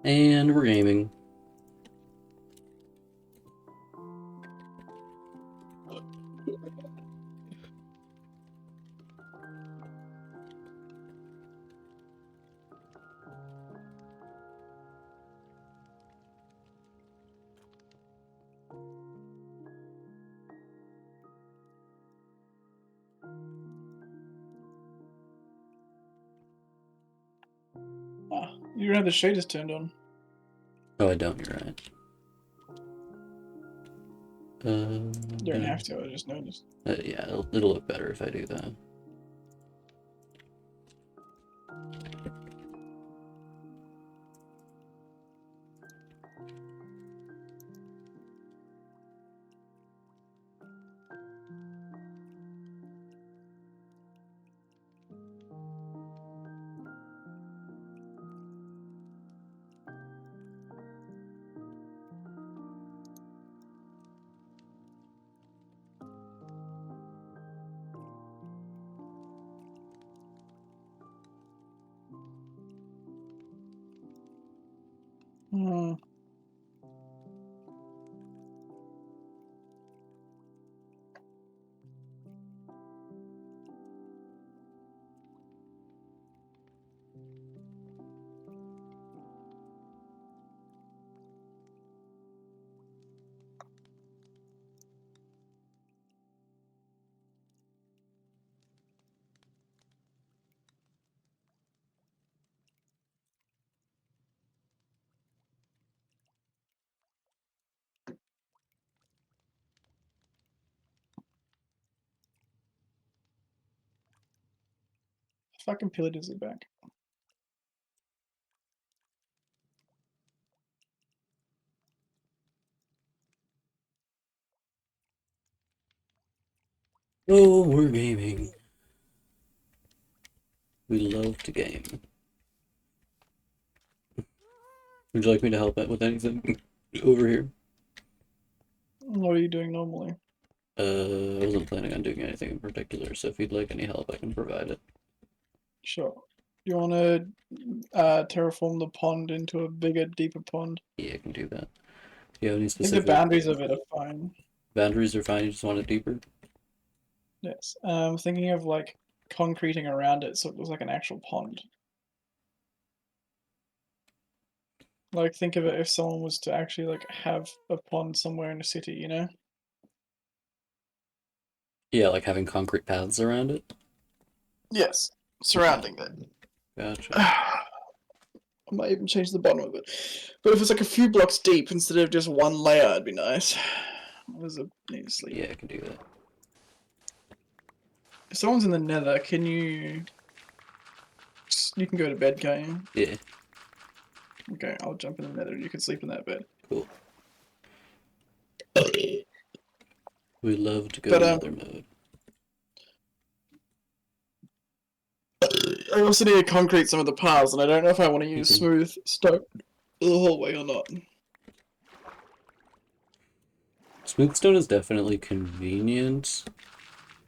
And we're gaming. Ah, you don't have the shaders turned on. Oh, I don't, you're right. You don't have to, I just noticed. Yeah, it'll look better if I do that. Hmm. Fucking pillagers are back. Oh, we're gaming. We love to game. Would you like me to help out with anything over here? What are you doing normally? I wasn't planning on doing anything in particular, so if you'd like any help, I can provide it. Sure. You want to terraform the pond into a bigger, deeper pond? Yeah, I can do that. Do you have any I think the specific boundaries of it are fine. boundaries are fine, you just want it deeper? Yes. Thinking of like concreting around it so it looks like an actual pond. Like, think of it if someone was to actually like have a pond somewhere in a city, you know? Yeah, like having concrete paths around it? Yes. Okay, Surrounding it. gotcha. I might even change the bottom of it. But if it's like a few blocks deep instead of just one layer, it'd be nice. Others need to sleep. Yeah, I can do that. If someone's in the nether, can you... You can go to bed, can't you? Yeah, Okay, I'll jump in the nether and you can sleep in that bed. cool. We love to go But nether mode. I also need to concrete some of the paths, and I don't know if I want to You use can, smooth stone the whole way or not. smooth stone is definitely convenient.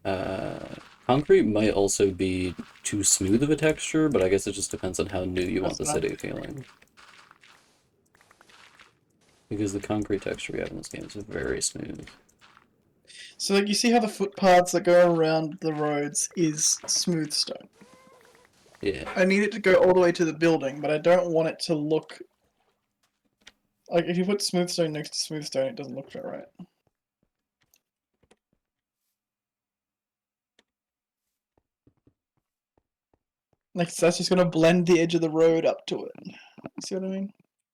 Uh, Concrete might also be too smooth of a texture, but I guess it just depends on how new you want That's the not. city feeling. Because the concrete texture we have in this game is very smooth. So, like, you see how the footpaths that go around the roads is smooth stone. Yeah, I need it to go all the way to the building, but I don't want it to look like if you put smooth stone next to smooth stone, it doesn't look right. Like, so that's just gonna blend the edge of the road up to it. You see what I mean?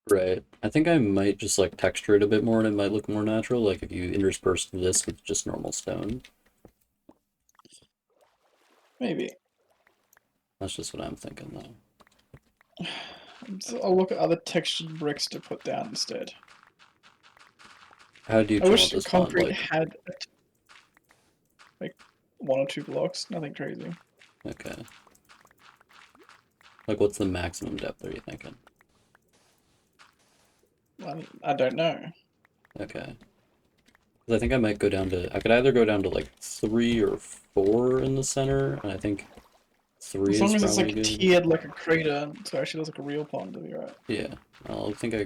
right. I think I might just like texture it a bit more and it might look more natural, like if you intersperse this with just normal stone. Maybe. That's just what I'm thinking though. So I'll look at other textured bricks to put down instead. How deep I do you want wish this pond? concrete had like one or two blocks, nothing crazy. Okay. Like what's the maximum depth are you thinking? I don't know. Okay. 'Cause I think I might go down to, I could either go down to like 3 or 4 in the center, and I think 3 As is long as it's probably like good. tiered like a crater, so it actually looks like a real pond, to be right. Yeah, I think I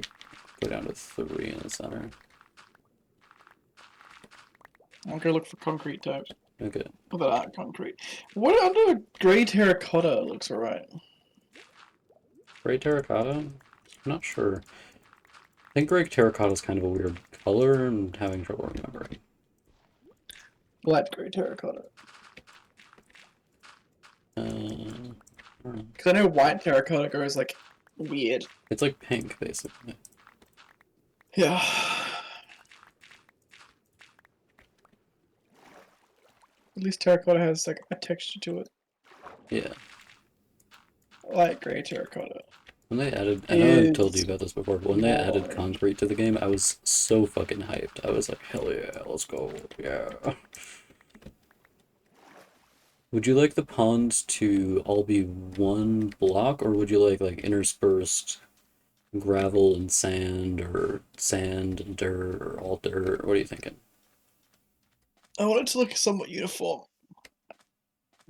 go down to 3 in the center. I'll go look for concrete types. Okay. Oh, that aren't concrete. What under grey terracotta looks alright. Gray terracotta? I'm not sure. I think gray terracotta is kind of a weird color and having trouble remembering. Black grey terracotta. I don't know. Because I know white terracotta goes like weird. It's like pink, basically. Yeah. At least terracotta has like a texture to it. Yeah. Light grey terracotta When they added, I know I've told you is about this before, but when they added more. concrete to the game, I was so fucking hyped. I was like, hell yeah, let's go. Yeah. Would you like the ponds to all be one block, or would you like interspersed gravel and sand, or sand and dirt, or all dirt? What are you thinking? I want it to look somewhat uniform,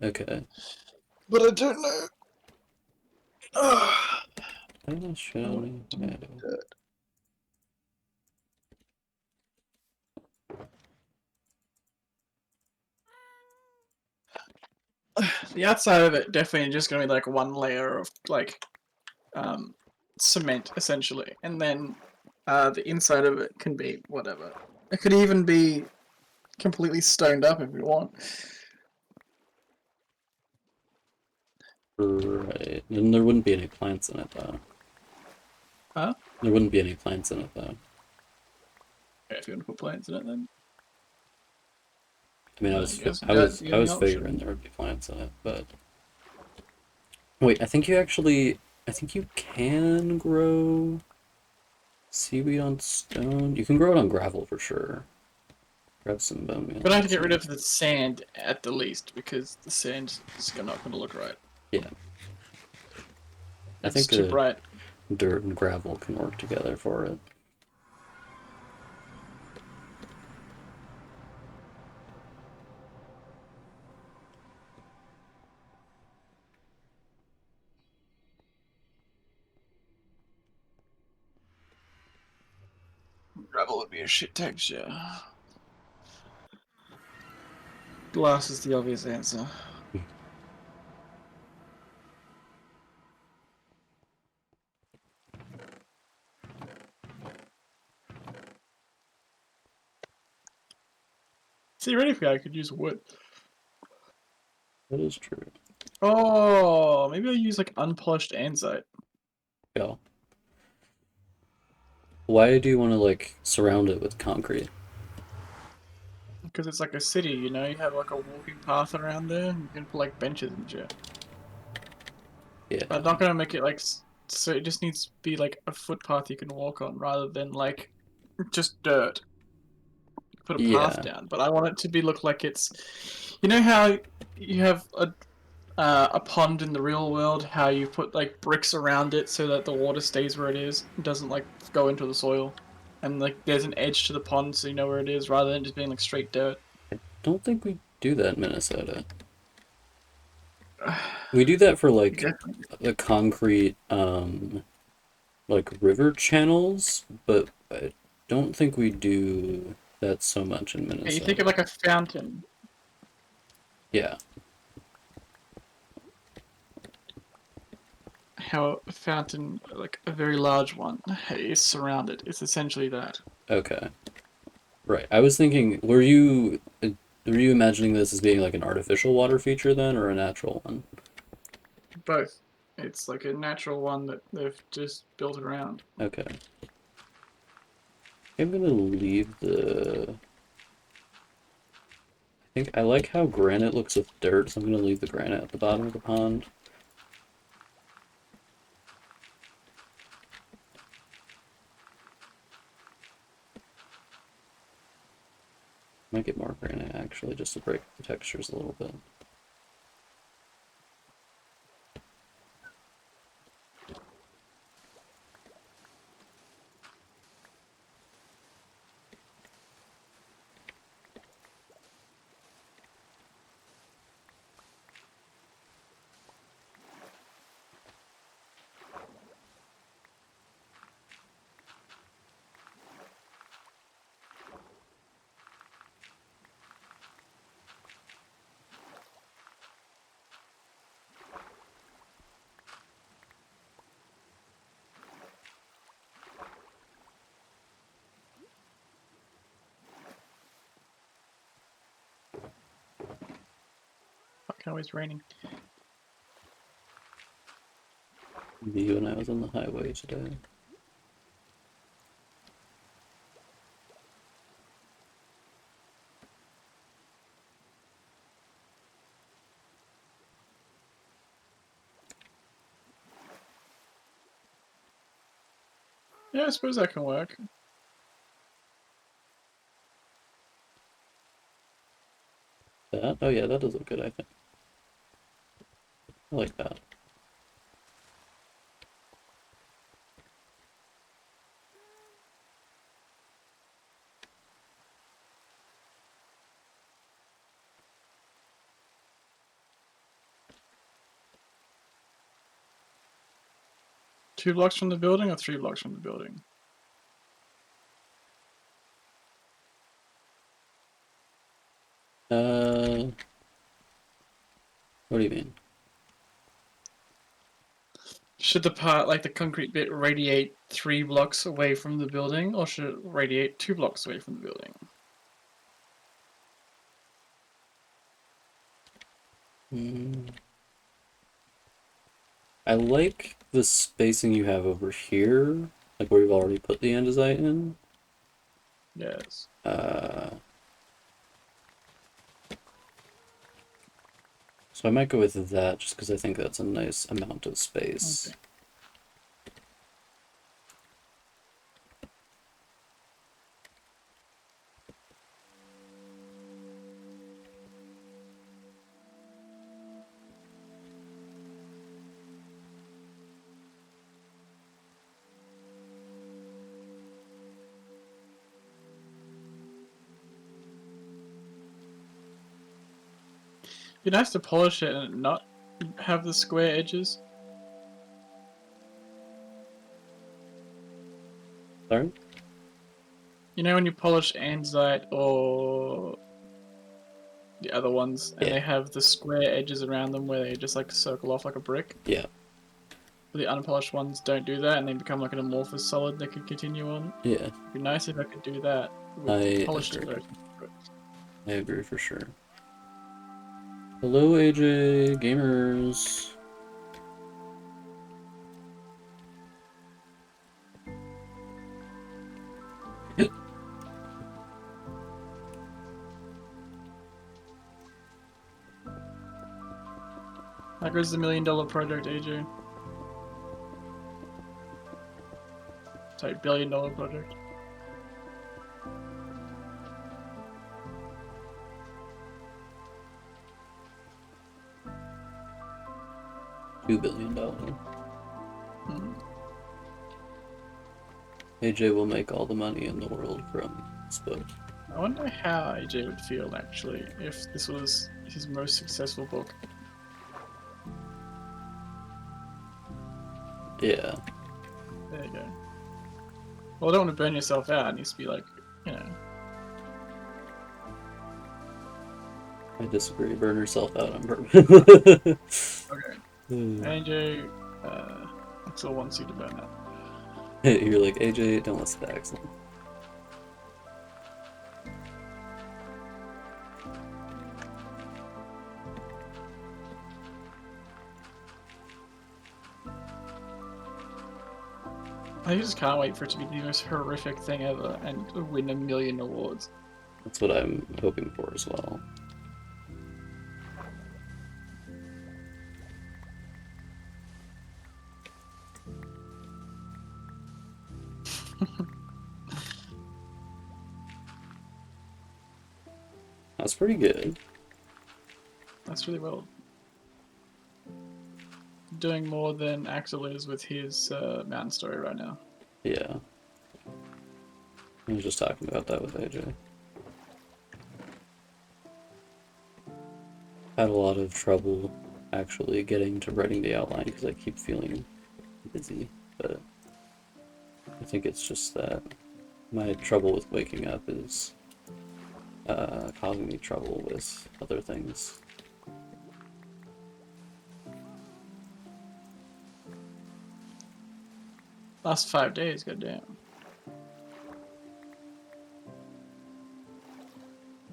Okay. but I don't know. I Show want me. it to be Yeah. dirt. The outside of it definitely just gonna be like one layer of like um, cement essentially, and then the inside of it can be whatever. It could even be completely stoned up if you want. Right. Then there wouldn't be any plants in it, though. Huh? There wouldn't be any plants in it, though. Yeah, if you want to put plants in it, then I mean, I guess I that'd was, be I the was figuring option. there would be plants in it, but wait, I think you can grow seaweed on stone. You can grow it on gravel for sure. Grab some bone meal But I have and to get rid some. of the sand at the least because the sand is not going to look right. Yeah, I It's think too bright. dirt and gravel can work together for it. Gravel would be a shit texture. Glass is the obvious answer. Theoretically, I could use wood. That is true. Oh, maybe I'll use like unpolished andesite. Yeah. Why do you want to surround it with concrete? Because it's like a city, you know? You have like a walking path around there. You can put like benches and shit. Yeah. But I'm not gonna make it like. So it just needs to be like a footpath you can walk on rather than like just dirt. Put a path Yeah. down. But I want it to be look like it's. You know how you have a pond in the real world, how you put like bricks around it so that the water stays where it is, and doesn't like go into the soil, and like there's an edge to the pond so you know where it is, rather than just being like straight dirt. Don't think we do that in Minnesota. We do that for Definitely. the concrete river channels, but I don't think we do that so much in Yeah, you think of Minnesota. like a fountain. Yeah. How a fountain, like a very large one, is surrounded. It's essentially that. Okay. Right. I was thinking, were you imagining this as being like an artificial water feature then, or a natural one? Both. It's like a natural one that they've just built around. Okay. I'm gonna leave I think I like how granite looks with dirt, so I'm gonna leave the granite at the bottom of the pond. Might get more granite actually, just to break the textures a little bit. Can't wait, it's raining. Maybe you and I was on the highway today. Yeah, I suppose that can work. That? Oh yeah, that does look good, I think. I like that. Two blocks from the building or 3 blocks from the building? What do you mean? Should the part, like the concrete bit, radiate 3 blocks away from the building, or should it radiate 2 blocks away from the building? Hmm. I like the spacing you have over here, like where you've already put the andesite in. Yes. So I might go with that just because I think that's a nice amount of space. Okay. Be nice to polish it and not have the square edges. Sorry? You know when you polish andesite or the other ones, and Yeah, they have the square edges around them where they just like circle off like a brick? yeah, The unpolished ones don't do that, and they become like an amorphous solid that can continue on. yeah. It'd be nice if I could do that with I polished agree. versions. I agree for sure. Hello, AJ gamers. How goes the $1 million project, AJ? Sorry, $1 billion project. $2 billion. Hmm. AJ will make all the money in the world from this book. I wonder how AJ would feel actually if this was his most successful book. Yeah, There you go. Well, I don't want to burn yourself out. It needs to be like, you know. I disagree. Burn yourself out on purpose. Okay. AJ, Axel wants you to burn out. You're like, AJ, don't listen to Axel. I just can't wait for it to be the most horrific thing ever and win 1 million awards. That's what I'm hoping for as well. That's pretty good. That's really well. Doing more than Axel is with his mountain story right now. Yeah. I was just talking about that with AJ. Had a lot of trouble actually getting to writing the outline because I keep feeling busy, but I think it's just that my trouble with waking up is causing me trouble with other things. Last 5 days, goddamn.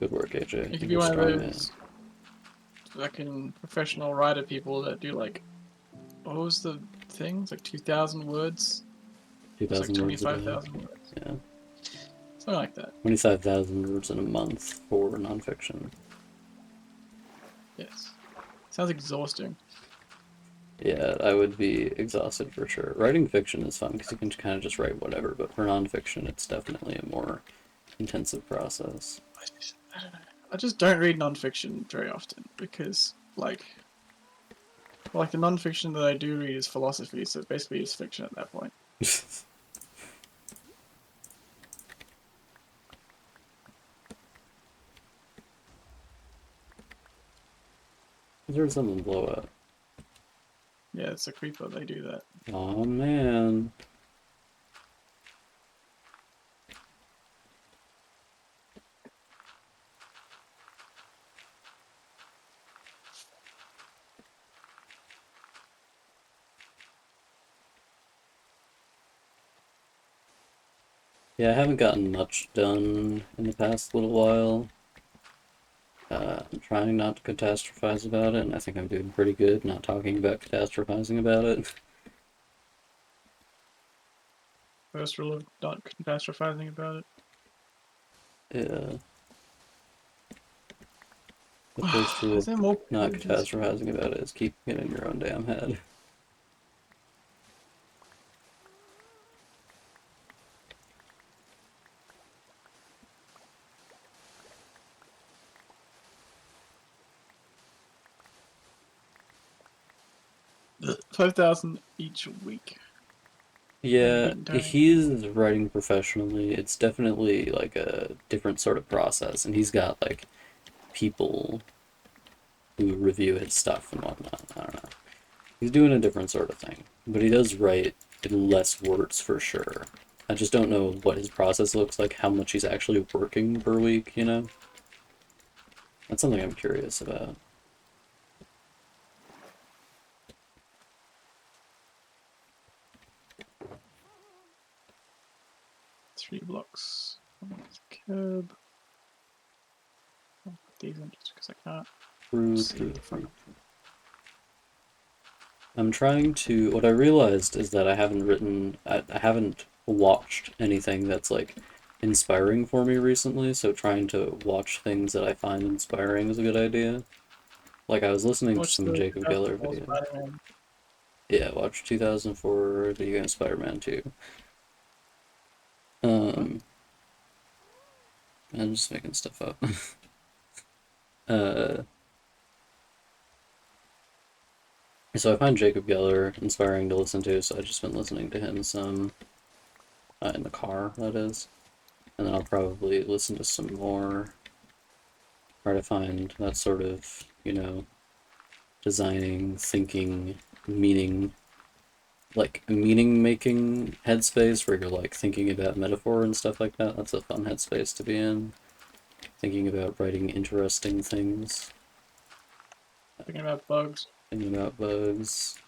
Good work, AJ. It could You're be a one of strong man. those. fucking professional writer people that do like, what was the thing? It's like 2,000 words. It's like 2,000 words a day. 25,000 words. Yeah. Something like that. 25,000 words in a month for nonfiction. Yes. Sounds exhausting. Yeah, I would be exhausted for sure. Writing fiction is fun because you can kind of just write whatever, but for nonfiction, it's definitely a more intensive process. I don't know. I just don't read nonfiction very often because, like the nonfiction that I do read is philosophy, so basically it's fiction at that point. There's something blow up. Yeah, it's a creeper. They do that. Oh man. Yeah, I haven't gotten much done in the past little while. I'm trying not to catastrophize about it, and I think I'm doing pretty good not talking about catastrophizing about it. First rule of not catastrophizing about it. Yeah. The first rule Is of there more not pages? catastrophizing about it is keep it in your own damn head. Ugh. 5,000 each week. Yeah, Beaten Tony. he's writing professionally. It's definitely like a different sort of process, and he's got like people who review his stuff and whatnot. I don't know. He's doing a different sort of thing, but he does write in less words for sure. I just don't know what his process looks like, how much he's actually working per week, you know? That's something I'm curious about. Three blocks. Curb. I'll put these in just because I can't True, see true, the front. true. I'm trying to. What I realized is that I haven't watched anything that's like inspiring for me recently, so trying to watch things that I find inspiring is a good idea. Like I was listening to Watch some the Jacob Geller 2004 videos. Spider-Man. Yeah, watch 2004 video game Spider-Man 2. What? Um, I'm just making stuff up. uh, so I find Jacob Geller inspiring to listen to, so I've just been listening to him some in the car, that is. And then I'll probably listen to some more, try to find that sort of, designing, thinking, meaning, like meaning making headspace where you're like thinking about metaphor and stuff like that. That's a fun headspace to be in. Thinking about writing interesting things, Thinking about bugs. thinking about bugs,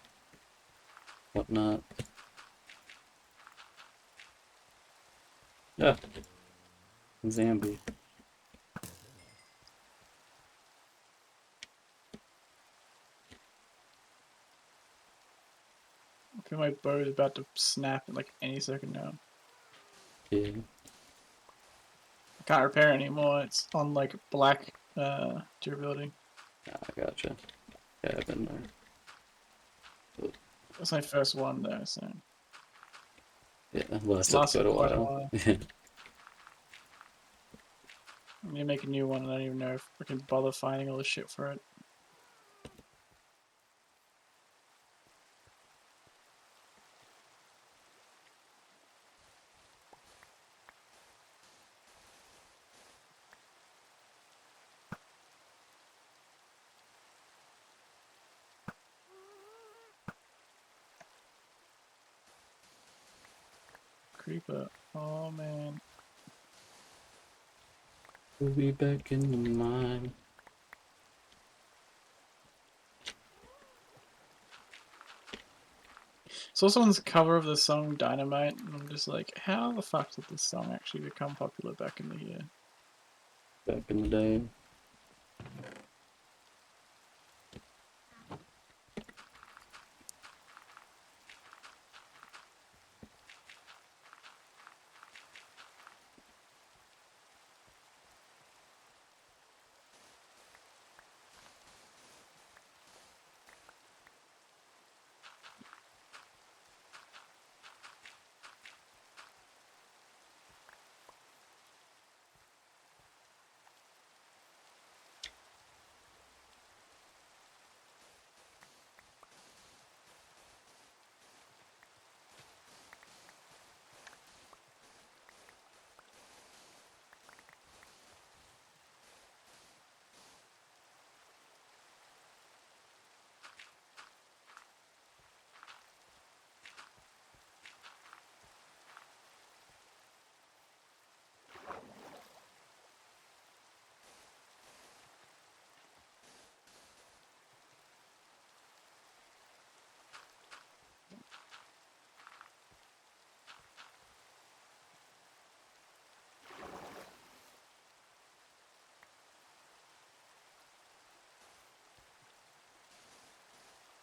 whatnot. Yeah, Zambi. I feel my bow is about to snap in like any second now. Yeah. I can't repair it anymore. It's on like black durability. I gotcha. Yeah, I've been there. That's my first one though, so Yeah, it it's lasted quite lasted a quite a while. while. Yeah. I'm gonna make a new one and I don't even know if I can bother finding all the shit for it. Creeper. Oh man. We'll be back in the mine. Saw someone's cover of the song Dynamite, and I'm just like, how the fuck did this song actually become popular back in the year? Back in the day.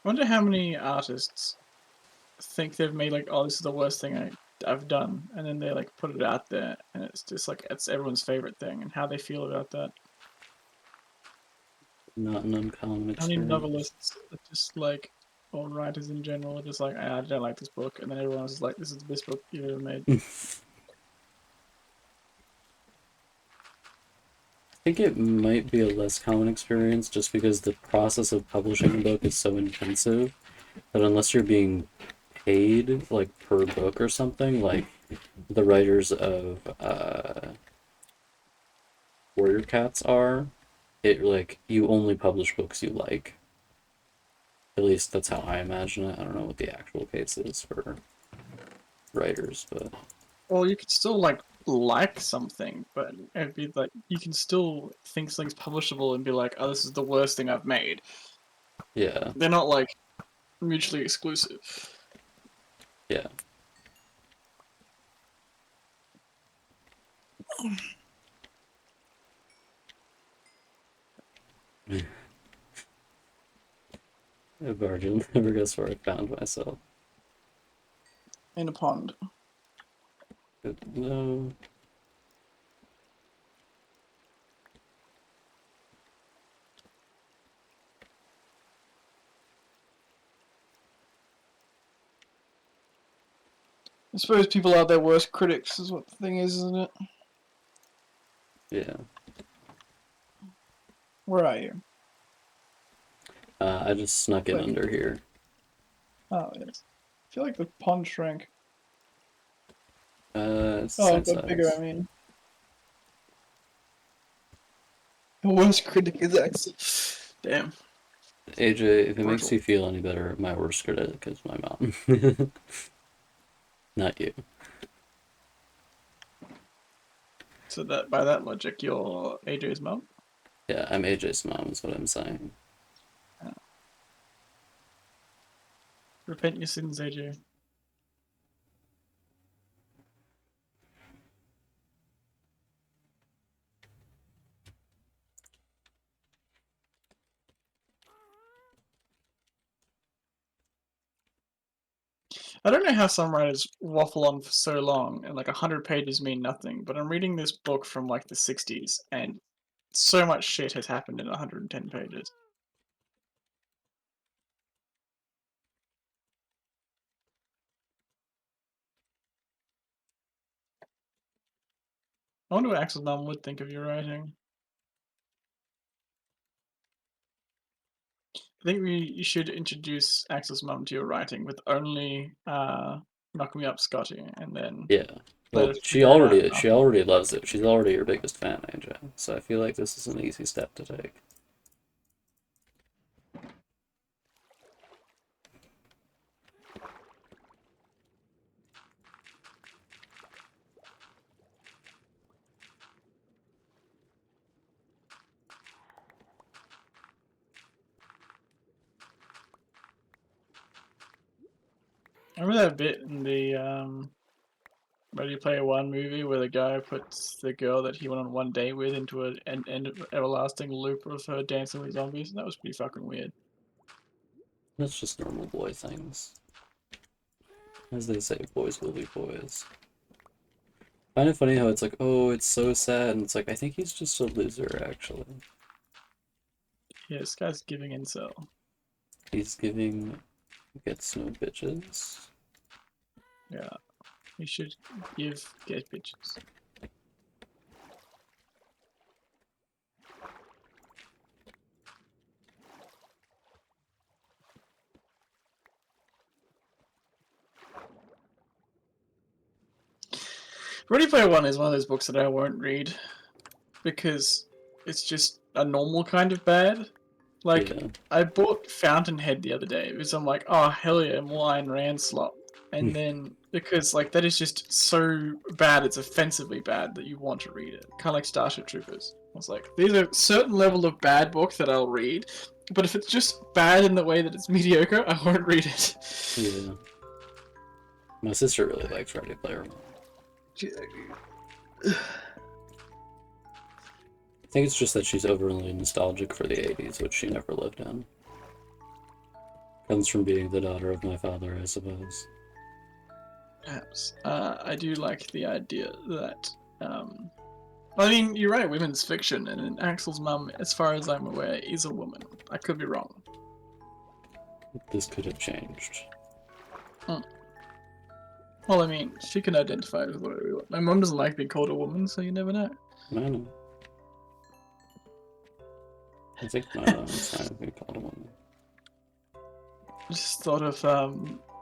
wonder how many artists think they've made like, oh, this is the worst thing I've done, and then they like put it out there, and it's just like it's everyone's favorite thing, and how they feel about that. Not an uncommon How many experience. novelists are just like, or writers in general, are just like, I don't like this book, and then everyone's just like, this is the best book you've ever made. I think it might be a less common experience just because the process of publishing a book is so intensive that unless you're being paid like per book or something, like the writers of Warrior Cats are, it like you only publish books you like. At least that's how I imagine it. I don't know what the actual case is for writers, but Well, you could still like something, but it'd be like you can still think something's publishable and be like, oh, this is the worst thing I've made. yeah, They're not like mutually exclusive. yeah. Bard, you'll never guess where I found myself. In a pond. No. I suppose people are their worst critics, is what the thing is, isn't it? Yeah. Where are you? I just snuck in Wait. under here. Oh, yes. I feel like the pond shrank. It's the Oh, same it got bigger, I size. mean. The worst critic is Axel. Damn. AJ, if it makes Brutal. you feel any better, my worst critic is my mom. Not you. So that by that logic, you're AJ's mum? Yeah, I'm AJ's mom, is what I'm saying. Repent your sins, AJ. I don't know how some writers waffle on for so long and like 100 pages mean nothing, but I'm reading this book from like the 60s and so much shit has happened in 110 pages. I wonder what Axel's mum would think of your writing. I think you should introduce Axel's mum to your writing with only Knock Me Up Scotty and then Yeah. let Well, her figure it out she after. already loves it. She's already your biggest fan, AJ. So I feel like this is an easy step to take. I remember that bit in the Ready Player One movie where the guy puts the girl that he went on one date with into an everlasting loop of her dancing with zombies. That was pretty fucking weird. That's just normal boy things. As they say, boys will be boys. Find it funny how it's like, oh, it's so sad, and it's like, I think he's just a loser, actually. Yeah, this guy's giving incel. He's giving gets no bitches. Yeah, he should give get bitches. Ready Player One is one of those books that I won't read because it's just a normal kind of bad. Like, Yeah. I bought Fountainhead the other day because I'm like, oh, hell yeah, more Ayn Rand slop. And then, because, like, that is just so bad, it's offensively bad that you want to read it. Kind of like Starship Troopers. I was like, there's a certain level of bad book that I'll read, but if it's just bad in the way that it's mediocre, I won't read it. Yeah. My sister really likes Ready Player One. I think it's just that she's overly nostalgic for the 80s, which she never lived in. Comes from being the daughter of my father, I suppose. Perhaps. I do like the idea that. I mean, you're right. Women's fiction, and Axel's mum, as far as I'm aware, is a woman. I could be wrong. This could have changed. Hmm. Well, I mean, she can identify with whatever we want. My mum doesn't like being called a woman, so you never know. I know. I think my mom's fine with being called a woman. I just thought of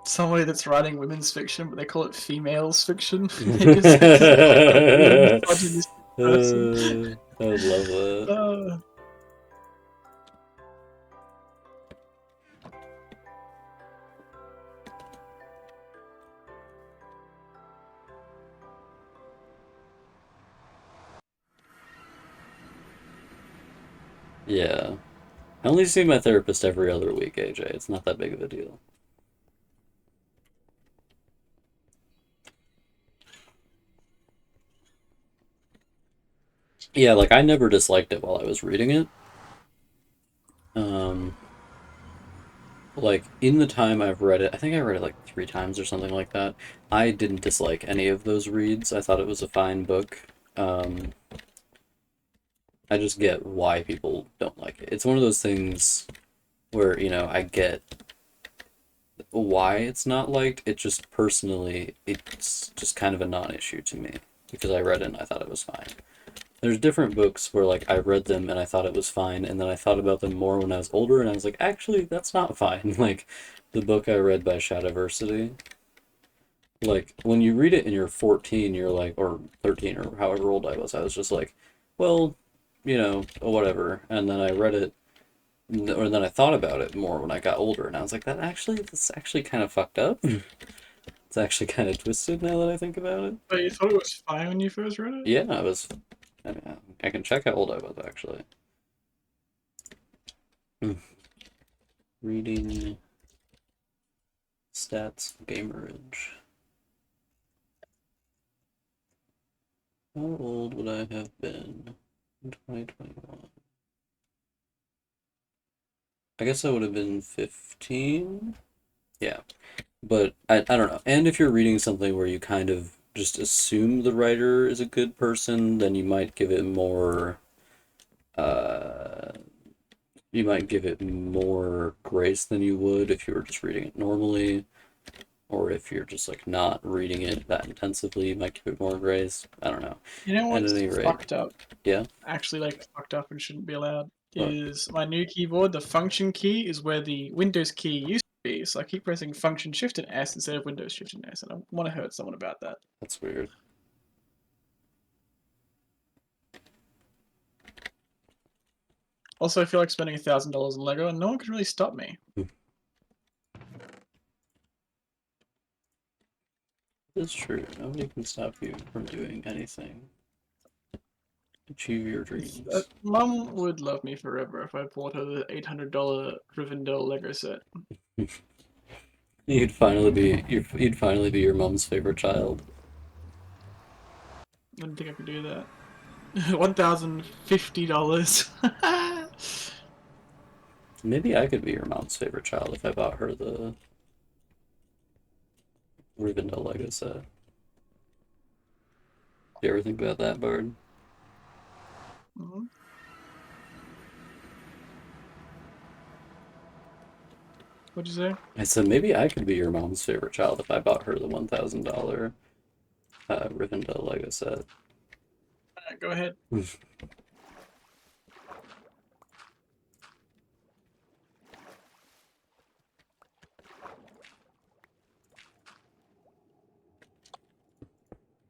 somebody that's writing women's fiction, but they call it females fiction. They just a misogynistic person. I would love that. Yeah. I only see my therapist every other week, AJ. It's not that big of a deal. Yeah, like I never disliked it while I was reading it. Um, like in the time I've read it, I think I read it like 3 times or something like that. I didn't dislike any of those reads. I thought it was a fine book. Um, I just get why people don't like it. It's one of those things where, I get why it's not liked. It just personally, it's just kind of a non-issue to me because I read it and I thought it was fine. There's different books where like I read them and I thought it was fine, and then I thought about them more when I was older, and I was like, actually, that's not fine. Like the book I read by Shadiversity. Like when you read it and you're 14, you're like, or 13 or however old I was just like, well, whatever. And then I read it, or then I thought about it more when I got older, and I was like, that's actually kind of fucked up. It's actually kind of twisted now that I think about it. But you thought it was fine when you first read it? Yeah, I mean, I can check how old I was actually. Reading stats gamerage. How old would I have been in 2021? I guess I would have been 15. Yeah. But I don't know. And if you're reading something where you kind of just assume the writer is a good person, then uh you might give it more grace than you would if you were just reading it normally. Or if you're just like not reading it that intensively, you might give it more grace. I don't know. You know At what's any rate, fucked up? yeah. Actually, like fucked up and shouldn't be allowed. But Is my new keyboard, the function key is where the Windows key used to be. So I keep pressing function shift and S instead of Windows shift and S, and I want to hurt someone about that. that's weird. Also, I feel like spending $1,000 on Lego, and no one can really stop me. It's true. Nobody can stop you from doing anything. Achieve your dreams. Mum would love me forever if I bought her the $800 Rivendell Lego set. You'd finally be your mom's favorite child. I didn't think I could do that. $1,050. Maybe I could be your mom's favorite child if I bought her the Rivendell Lego set. Do you ever think about that, Bard? Mhm. What'd you say? I said maybe I could be your mom's favorite child if I bought her the $1,000 Rivendell Lego set. Alright, go ahead.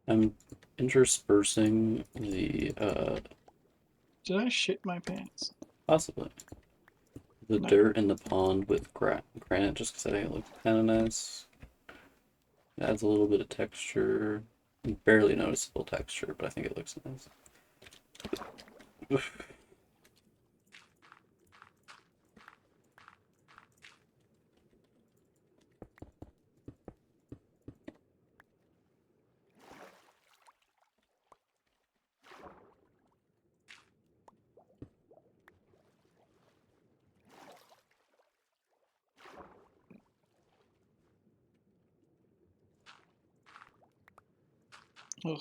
I'm interspersing the Did I shit my pants? possibly the No. dirt in the pond with granite just because I think it looks kind of nice. It adds a little bit of texture, barely noticeable texture, but I think it looks nice. Ugh.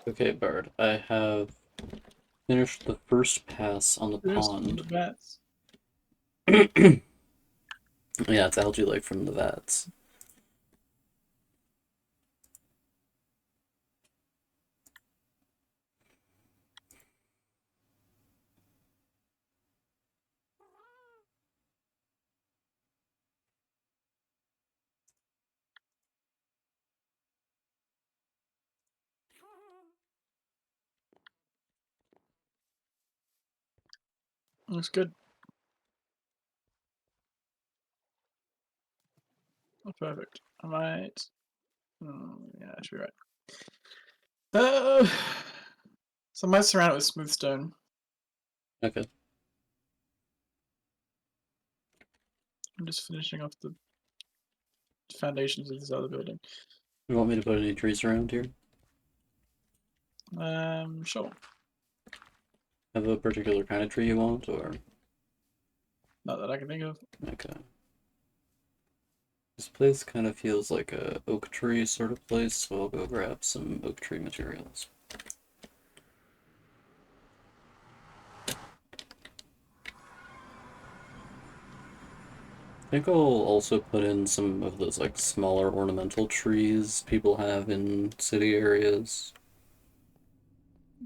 Okay, Bard. I have finished the first pass on the There's the pond. bats. Yeah, it's algae lake from the vats. Looks good. Oh, perfect. I might. Yeah, I should be right. Uh, so I might surround it with smooth stone. Okay. I'm just finishing off the foundations of this other building. You want me to put any trees around here? Sure. Have a particular kind of tree you want, or Not that I can think of. okay. This place kind of feels like a oak tree sort of place, so I'll go grab some oak tree materials. I think I'll also put in some of those like smaller ornamental trees people have in city areas.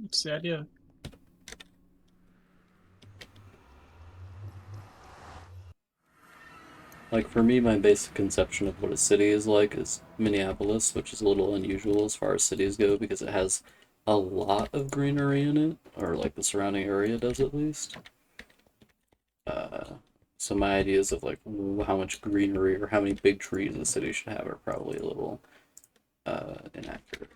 It's the idea. Like for me, my basic conception of what a city is like is Minneapolis, which is a little unusual as far as cities go because it has a lot of greenery in it, or like the surrounding area does at least. Uh, so my ideas of like how much greenery or how many big trees a city should have are probably a little inaccurate.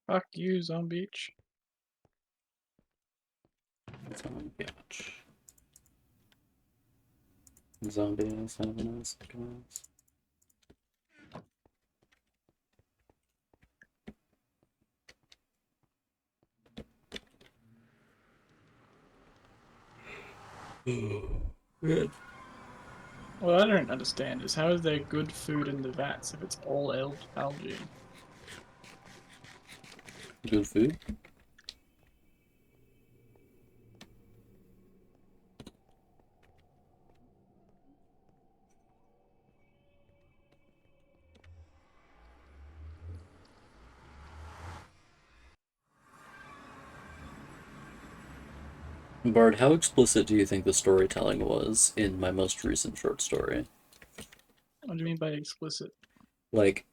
Fuck you, Zombie Beach. It's on Biatch. Zombie ass, have an ass, like an ass. Good. What I don't understand is how is there good food in the vats if it's all algae? Good food. Bard, how explicit do you think the storytelling was in my most recent short story? What do you mean by explicit? Like,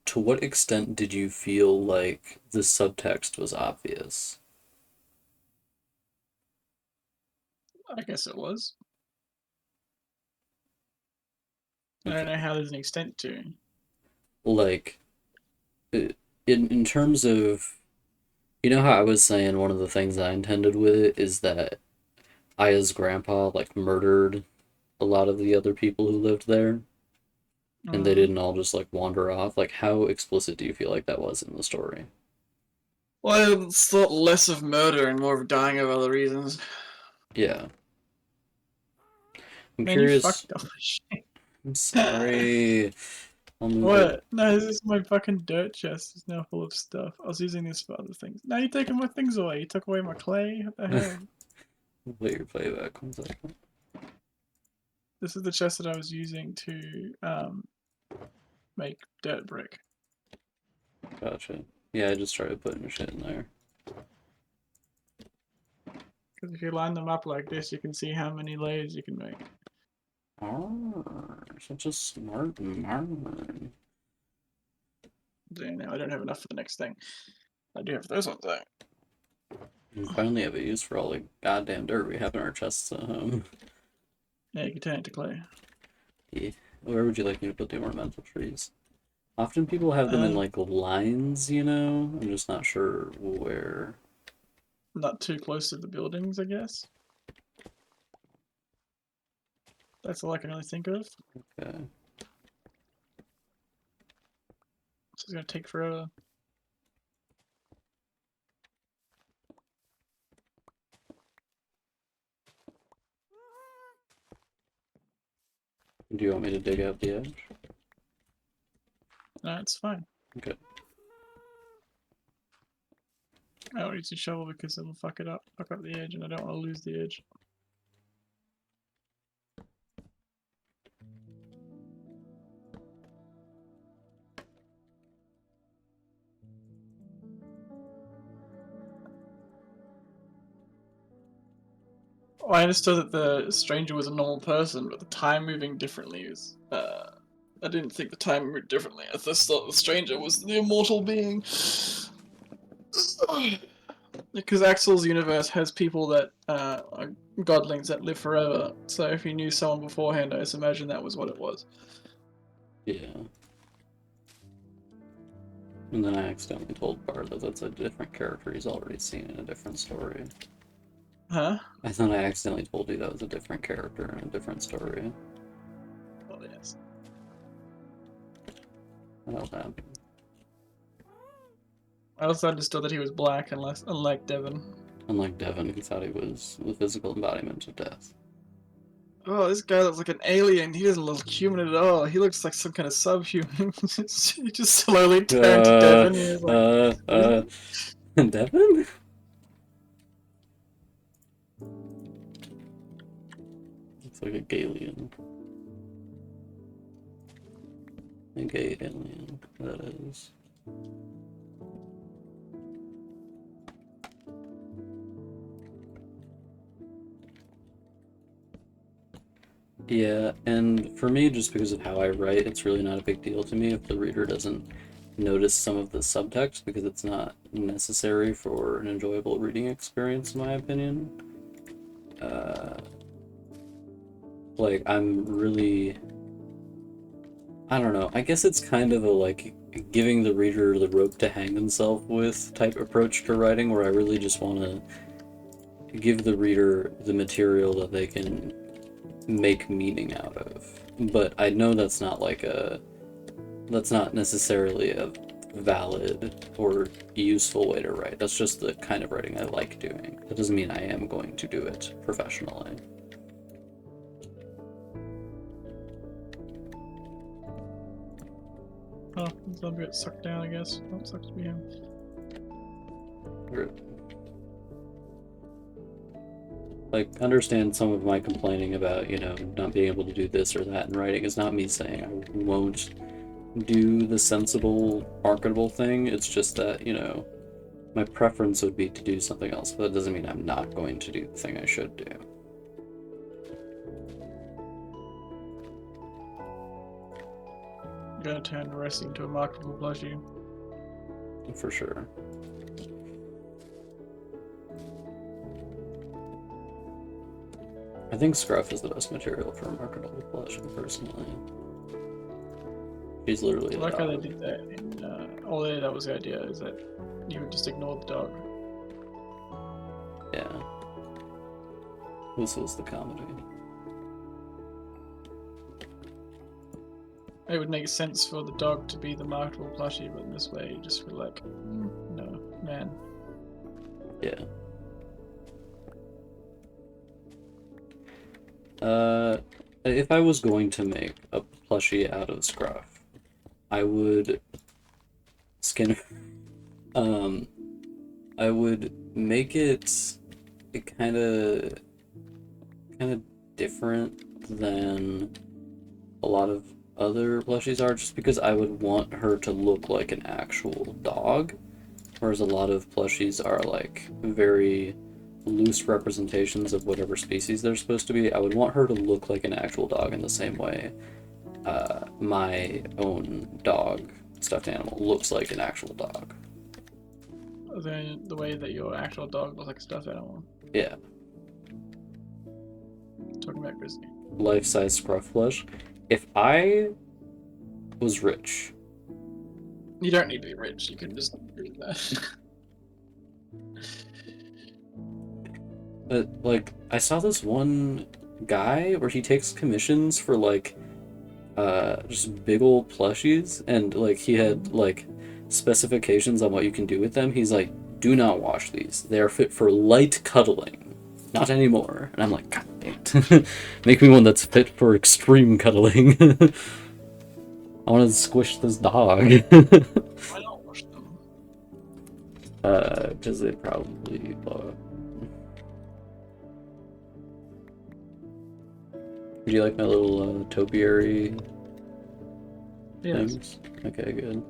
to what extent did you feel like the subtext was obvious? I guess it was. I don't Okay. know how there's an extent to. Like, in terms of, you know how I was saying one of the things I intended with it is that Aya's grandpa like murdered a lot of the other people who lived there, and they didn't all just like wander off. Like, how explicit do you feel like that was in the story? Well, it's thought less of murder and more of dying of other reasons. Yeah, I'm Man, you curious. fucked up shit. I'm sorry. I'll move it. What? No, this is my fucking dirt chest. It's now full of stuff. I was using this for other things. Now you're taking my things away. You took away my clay. What the hell? Play your playback 1 second. This is the chest that I was using to make dirt brick. Gotcha. Yeah, I just started putting shit in there. Because if you line them up like this, you can see how many layers you can make. Such a smart man. So now I don't have enough for the next thing. I do have those ones though. We finally have a use for all the goddamn dirt we have in our chests at home. Yeah, you can turn it to clay. Yeah. Where would you like me to put the ornamental trees? Often people have them in like lines, you know? I'm just not sure where. Not too close to the buildings, I guess. That's all I can really think of. Okay. This is gonna take forever. Do you want me to dig out the edge? No, it's fine. Okay. I don't use a shovel because it'll fuck it up. Fuck up the edge, and I don't want to lose the edge. Oh, I understood that the stranger was a normal person, but the time moving differently is. I didn't think the time moved differently. I just thought the stranger was the immortal being. Because Axel's universe has people that are godlings that live forever. So if you knew someone beforehand, I just imagine that was what it was. Yeah. And then I accidentally told Bart that that's a different character he's already seen in a different story. Huh? I thought I accidentally told you that was a different character in a different story. Oh, yes. That'll happen. I also understood that he was black, unlike Devon. Unlike Devon, who thought he was the physical embodiment of death. Oh, this guy looks like an alien. He doesn't look human at all. He looks like some kind of subhuman. He just slowly turned to Devon. He was like, Devon? Looks like a Galian. A gay alien, that is. Yeah, and for me, just because of how I write, it's really not a big deal to me if the reader doesn't notice some of the subtext, because it's not necessary for an enjoyable reading experience, in my opinion. Like, I'm really... I don't know, I guess it's kind of a, like, giving the reader the rope to hang themselves with type approach to writing, where I really just want to give the reader the material that they can make meaning out of. But I know that's not necessarily a valid or useful way to write. That's just the kind of writing I like doing. That doesn't mean I am going to do it professionally. oh, he's a little bit sucked down, I guess. Oh, it sucks to be him. Like, understand some of my complaining about, not being able to do this or that in writing is not me saying I won't do the sensible, marketable thing. It's just that, my preference would be to do something else, but that doesn't mean I'm not going to do the thing I should do. You're gonna turn the rest into a marketable plushie. For sure. I think Scruff is the best material for a marketable plushie, personally. She's literally I like how they did that in that was the idea, is that you would just ignore the dog. Yeah. This was the comedy. It would make sense for the dog to be the marketable plushie, but in this way you just feel like, no, man. Yeah. if I was going to make a plushie out of Scruff, I would skin. Um, I would make it kind of different than a lot of other plushies are, just because I would want her to look like an actual dog, whereas a lot of plushies are like very loose representations of whatever species they're supposed to be. I would want her to look like an actual dog in the same way my own dog stuffed animal looks like an actual dog. The way that your actual dog looks like a stuffed animal. Yeah, Talking about Grizzly. life-size Scruff plush. If I was rich, You don't need to be rich. You can just do that. like I saw this one guy where he takes commissions for like just big old plushies, and like he had like specifications on what you can do with them. He's like, do not wash these, they are fit for light cuddling, not anymore. And I'm like, god damn it. Make me one that's fit for extreme cuddling. I want to squish this dog. Why not wash them? Because they probably do you like my little topiary Yes. things? Okay, good.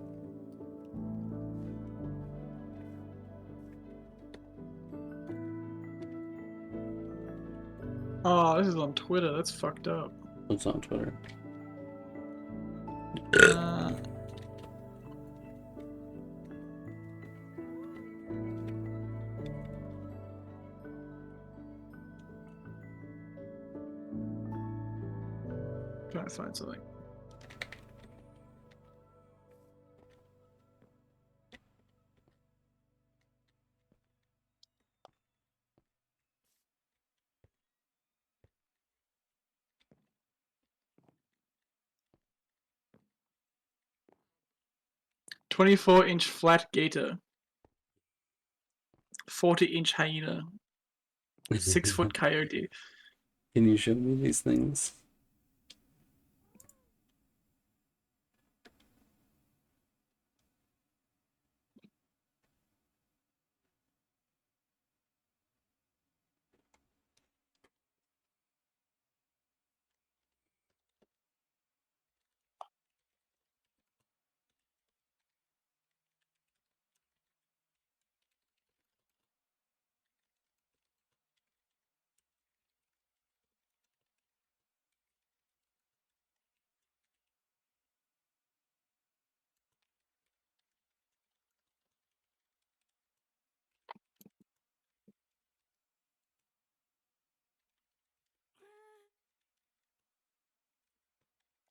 Oh, this is on Twitter. That's fucked up. What's on Twitter? Uh, trying to find something. "24-inch flat gator, 40-inch hyena, 6-foot coyote." Can you show me these things?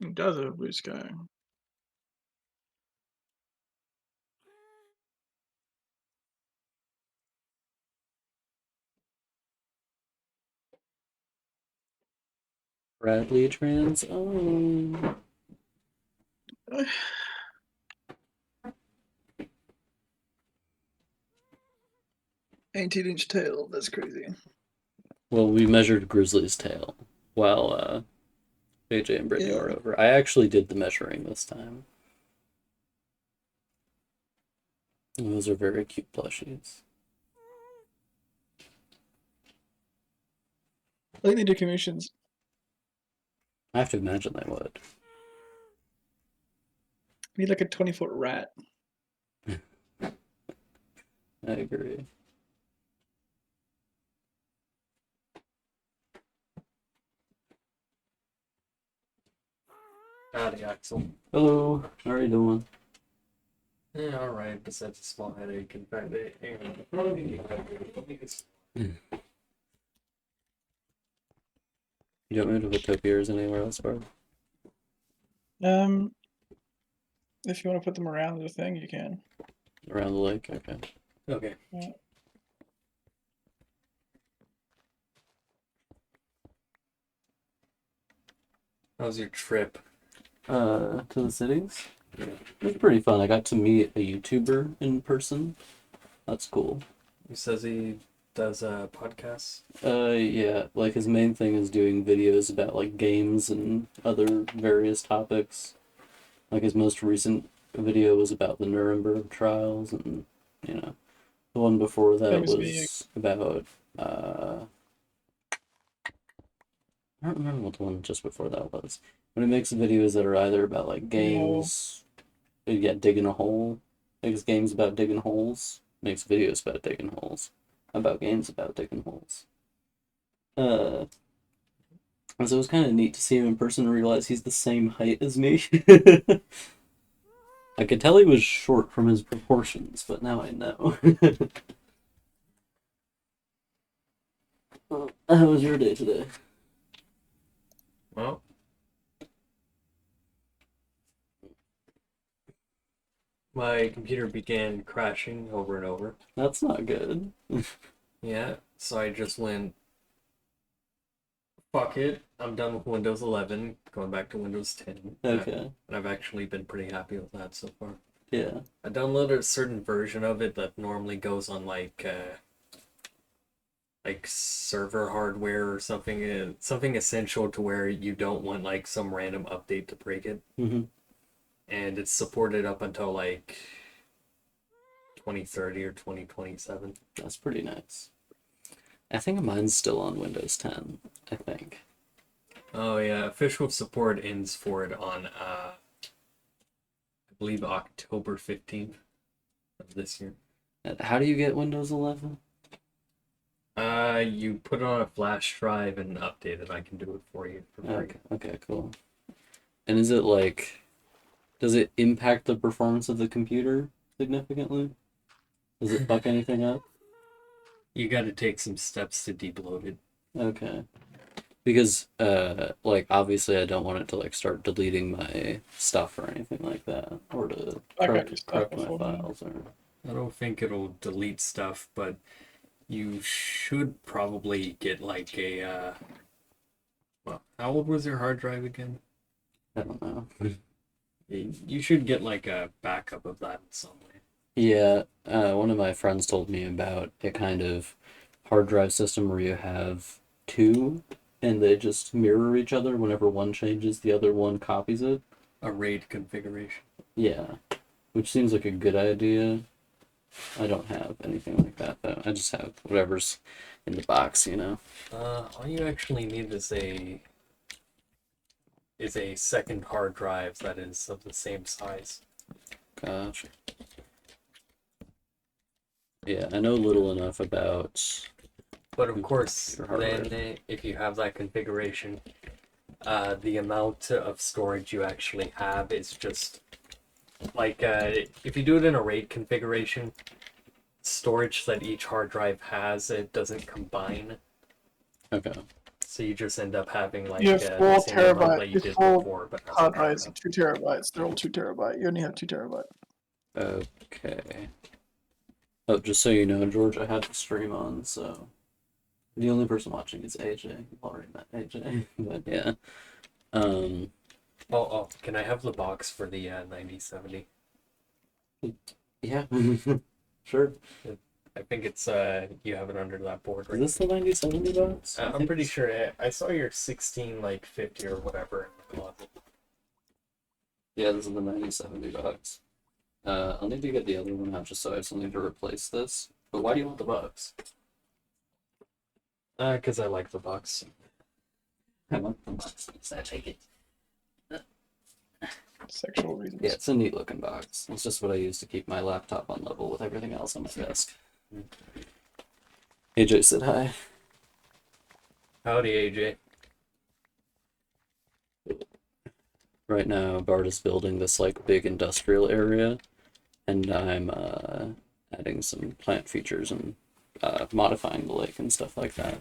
It does have a blue sky. Bradley trans. Oh. 18-inch tail. That's crazy. Well, we measured Grizzly's tail while AJ and Brittany were over. I actually did the measuring this time. And those are very cute plushies. I think they do commissions. I have to imagine they would. Need like a 20-foot rat. I agree. Howdy, Axel. Hello, how are you doing? Yeah, alright, besides a small headache and bad day. You don't want me to put topiaries anywhere else, bro? If you want to put them around the thing, you can. Around the lake? Okay. Okay. Yeah. How's your trip? To the cities? It was pretty fun. I got to meet a YouTuber in person. That's cool. He says he does podcasts. Yeah, like his main thing is doing videos about like games and other various topics. Like his most recent video was about the Nuremberg trials, and you know, the one before that Famous video. was about I don't remember what the one just before that was. But he makes videos that are either about like games, yeah, digging a hole. Makes games about digging holes. Makes videos about digging holes. About games about digging holes. Uh, and so it was kind of neat to see him in person and realize he's the same height as me. I could tell he was short from his proportions, but now I know. How was your day today? Well, my computer began crashing over and over. That's not good. Yeah, so I just went, fuck it. I'm done with Windows 11, going back to Windows 10. Okay. And I've actually been pretty happy with that so far. Yeah. I downloaded a certain version of it that normally goes on like server hardware or something, something essential to where you don't want like some random update to break it. Mm-hmm. And it's supported up until like 2030 or 2027. That's pretty nice. I think mine's still on Windows 10, I think. Oh yeah, official support ends for it on I believe October 15th of this year. How do you get Windows 11? You put it on a flash drive and update it. I can do it for you for free. Okay, cool. And is it like, does it impact the performance of the computer significantly? Does it fuck anything up? You got to take some steps to debloat it. Okay. Because, like, obviously I don't want it to, like, start deleting my stuff or anything like that. Or to I got corrupt, your stuff corrupt my before me. files or... I don't think it'll delete stuff, but you should probably get like a well, how old was your hard drive again? I don't know. You should get like a backup of that in some way. Yeah, one of my friends told me about a kind of hard drive system where you have two and they just mirror each other. Whenever one changes, the other one copies it. A RAID configuration. Yeah, which seems like a good idea. I don't have anything like that though. I just have whatever's in the box, you know. All you actually need is a second hard drive that is of the same size. Gosh. Yeah, I know little enough about. But of course, Your hardware. then if you have that configuration, the amount of storage you actually have is just like if you do it in a RAID configuration, storage that each hard drive has, it doesn't combine. Okay. So you just end up having like You have the 4 same amount terabyte- that you you did have 4 before, but has Hard a drives, backup. 2 terabytes. They're all 2 terabyte. You only have 2 terabyte. Okay. Oh, just so you know, George, I had the stream on, so the only person watching is AJ. You've already met AJ, but yeah. Oh, can I have the box for the 9070? Yeah. Sure. I think it's you have it under that board Is right. this the 9070 box? I I'm think pretty it's- sure I saw your 16 like 50 or whatever in the closet. Yeah, this is the 9070 box. I'll need to get the other one out just so I just need to replace this. But why do you want the box? Because I like the box. I want the box. So I take it. Sexual reasons. Yeah, it's a neat looking box. It's just what I use to keep my laptop on level with everything else on my desk. AJ said hi. Howdy, AJ. Right now, Bart is building this like big industrial area, and I'm adding some plant features and modifying the lake and stuff like that.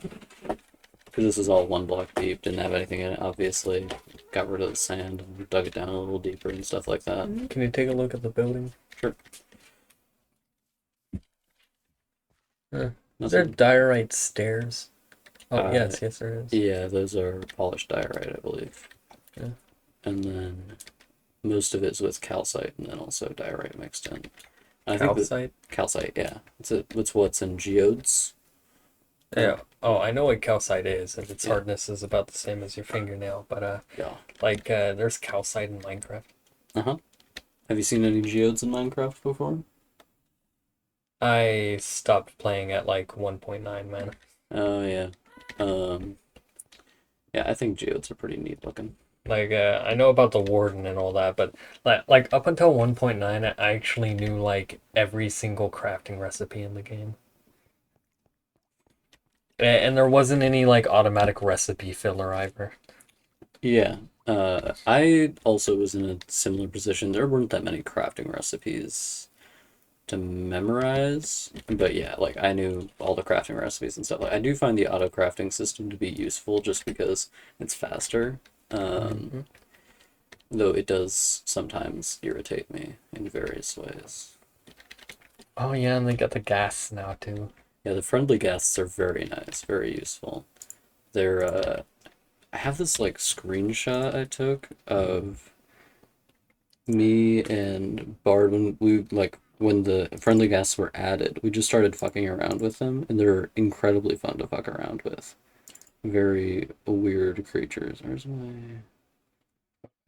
Because this is all one block deep, didn't have anything in it, obviously. Got rid of the sand and dug it down a little deeper and stuff like that. Can you take a look at the building? Sure. Is there Nothing. diorite stairs? Oh, Uh, yes, there is. Yeah, those are polished diorite, I believe. Yeah. And then most of it's with calcite and then also diorite mixed in. I think that Calcite? calcite, yeah. It's what's in geodes. Yeah. Oh, I know what calcite is, and its Yeah. hardness is about the same as your fingernail. But Yeah. there's calcite in Minecraft. Uh-huh. Have you seen any geodes in Minecraft before? I stopped playing at like 1.9, man. Oh, yeah. Um, yeah, I think geodes are pretty neat looking. I know about the warden and all that, but like up until 1.9, I actually knew like every single crafting recipe in the game. And there wasn't any like automatic recipe filler either. Yeah. I also was in a similar position. There weren't that many crafting recipes to memorize, but yeah, like I knew all the crafting recipes and stuff. Like I do find the auto crafting system to be useful just because it's faster. Mhm. Though it does sometimes irritate me in various ways. Oh yeah, and they got the gas now too. Yeah, the friendly guests are very nice, very useful. They're I have this like screenshot I took of me and Bard when the friendly guests were added. We just started fucking around with them, and they're incredibly fun to fuck around with. Very weird creatures. Where's my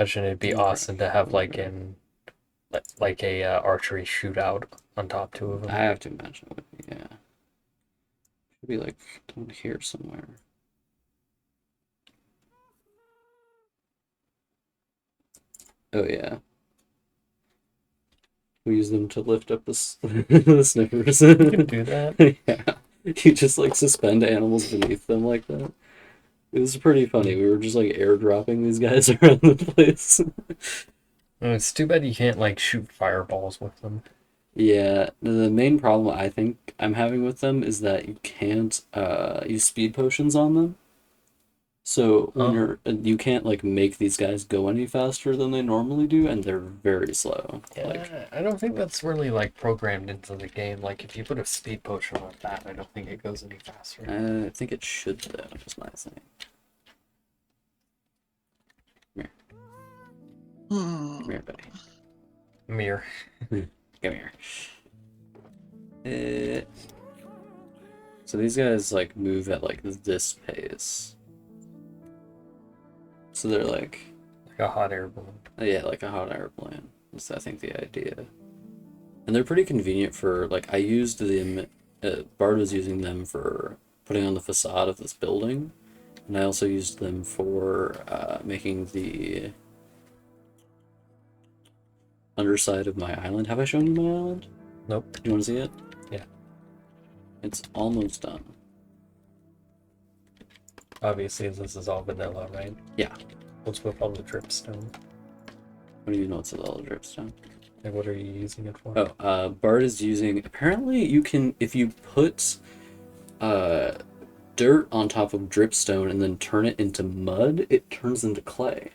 Imagine it'd be awesome to have like a archery shootout on top two of I them. have to imagine it would be, yeah. Should be like down here somewhere. Oh yeah. We use them to lift up the sniffers. You can do that. Yeah. You just like suspend animals beneath them like that. It was pretty funny. We were just like airdropping these guys around the place. It's too bad you can't like shoot fireballs with them. Yeah, the main problem I think I'm having with them is that you can't use speed potions on them. So when Oh. you can't like make these guys go any faster than they normally do, and they're very slow. Like Yeah, I don't think that's really like programmed into the game. Like if you put a speed potion on that, I don't think it goes any faster. I think it should though, just my thing. Hmm. Come here, buddy. Mirror. Come here. So these guys like move at like this pace. So they're like, Like a hot air balloon. yeah, like a hot air balloon. That's I think the idea. And they're pretty convenient for like I used them. Bard was using them for putting on the facade of this building, and I also used them for making the underside of my island. Have I shown you my island? Nope. Do you want to see it? Yeah. It's almost done. Obviously, this is all vanilla, right? Yeah. What's with all the dripstone? What do you know? What's all the dripstone? Like, what are you using it for? Oh, Bard is using. Apparently, you can if you put dirt on top of dripstone and then turn it into mud, it turns into clay.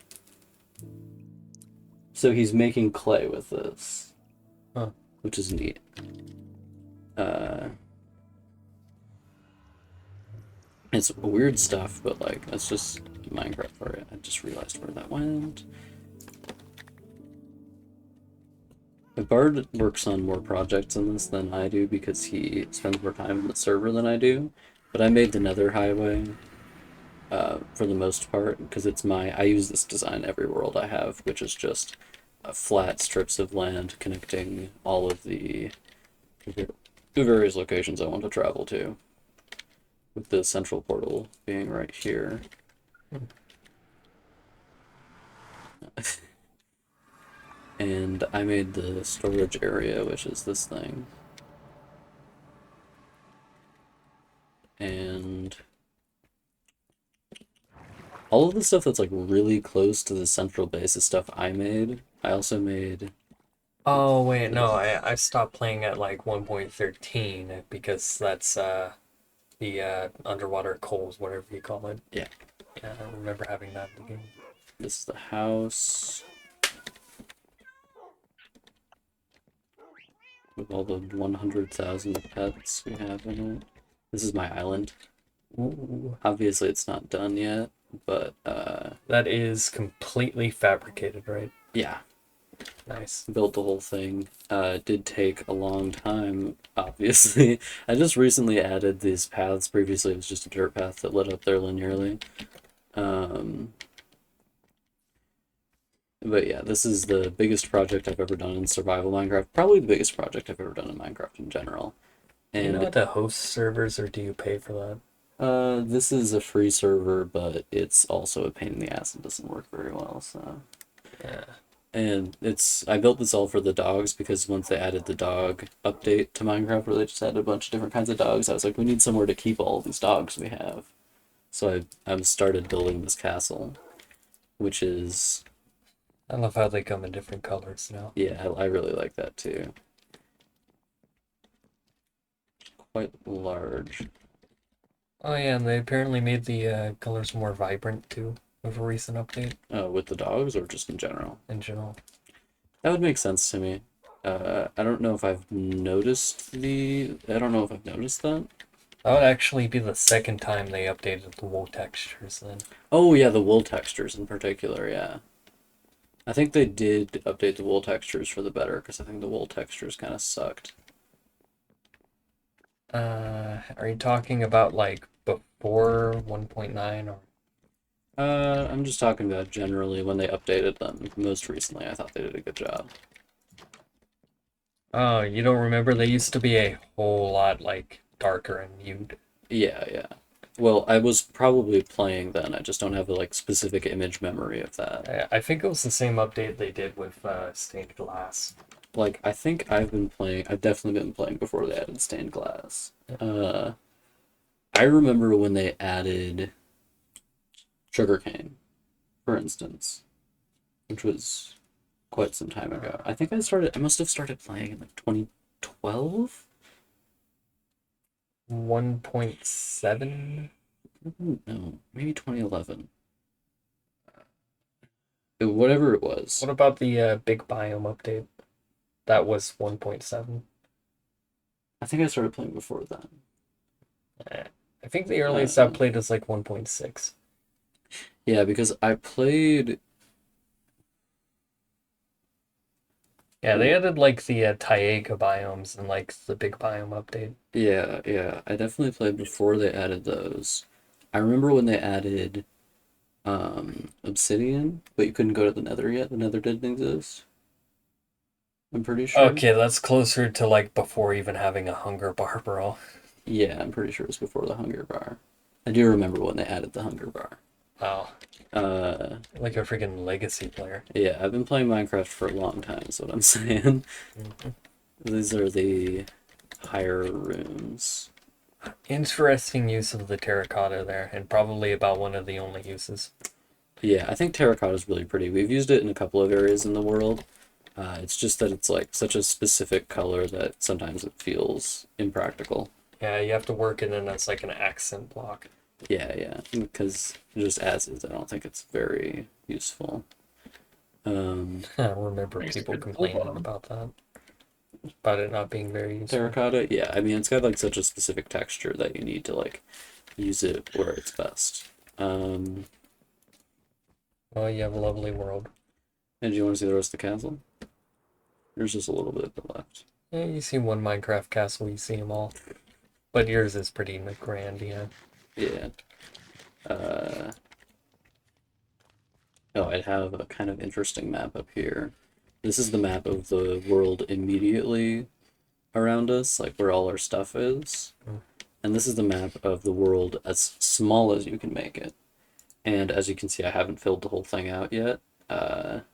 So he's making clay with this, Huh. which is neat. It's weird stuff, but like that's just Minecraft for it. I just realized where that went. Bard works on more projects in this than I do because he spends more time in the server than I do. But I made the Nether Highway for the most part because I use this design every world I have, which is just flat strips of land connecting all of the various locations I want to travel to. With the central portal being right here. And I made the storage area, which is this thing. And all of the stuff that's like really close to the central base is stuff I made. I also made. Oh wait, no, I stopped playing at like 1.13 because that's the underwater coals, whatever you call it. Yeah. Yeah, I remember having that in the game. This is the house. With all the 100,000 pets we have in it. This is my island. Ooh. Obviously, it's not done yet, but That is completely fabricated, right? yeah. Nice. Built the whole thing. It did take a long time, obviously. I just recently added these paths. Previously, it was just a dirt path that led up there linearly. Um, but yeah, this is the biggest project I've ever done in survival Minecraft. Probably the biggest project I've ever done in Minecraft in general. Do you know And how to host servers, or do you pay for that? this is a free server, but it's also a pain in the ass and doesn't work very well. So, Yeah. and I built this all for the dogs because once they added the dog update to Minecraft, where they just added a bunch of different kinds of dogs, I was like, we need somewhere to keep all of these dogs we have. So I started building this castle, which is, I love how they come in different colors now. yeah, I really like that too. Quite large. Oh yeah, and they apparently made the colors more vibrant too with a recent update With the dogs or just in general? in general. That would make sense to me. I don't know if I've noticed I don't know if I've noticed that. That would actually be the second time they updated the wool textures then. Oh yeah, the wool textures in particular, yeah. I think they did update the wool textures for the better, because I think the wool textures kind of sucked. Are you talking about like before 1.9 or? I'm just talking about generally when they updated them. Most recently, I thought they did a good job. Oh, you don't remember? They used to be a whole lot like darker and nude. Yeah, yeah. Well, I was probably playing then. I just don't have a like specific image memory of that. I think it was the same update they did with stained glass. Like, I think I've definitely been playing before they added stained glass. I remember when they added sugarcane, for instance, which was quite some time ago. I must have started playing in like 2012? 1.7? No, maybe 2011. Whatever it was. What about the big biome update? That was 1.7. I think I started playing before then. I think the earliest I've played is like 1.6. Yeah, because I played. Yeah, they added like the Taiga biomes and like the big biome update. Yeah, yeah. I definitely played before they added those. I remember when they added Obsidian, but you couldn't go to the Nether yet. The Nether didn't exist. I'm pretty sure. Okay, that's closer to like before even having a hunger bar, bro. Yeah, I'm pretty sure it was before the Hunger Bar. I do remember when they added the Hunger Bar. Wow, like a freaking legacy player. Yeah, I've been playing Minecraft for a long time, is what I'm saying. These are the higher rooms. Interesting use of the terracotta there, and probably about one of the only uses. Yeah, I think terracotta is really pretty. We've used it in a couple of areas in the world. It's just that it's like such a specific color that sometimes it feels impractical. Yeah, you have to work it in as like an accent block. Yeah, yeah, because just as is, I don't think it's very useful. I remember Makes people it cool complaining bottom. about that. About it not being very useful. Terracotta, yeah, I mean it's got like such a specific texture that you need to like use it where it's best. Oh, you have a lovely world. And do you want to see the rest of the castle? There's just a little bit left. Yeah, you see one Minecraft castle, you see them all. But yours is pretty grand, yeah. Yeah. Oh, I have a kind of interesting map up here. This is the map of the world immediately around us, like where all our stuff is. And this is the map of the world as small as you can make it. And as you can see, I haven't filled the whole thing out yet. But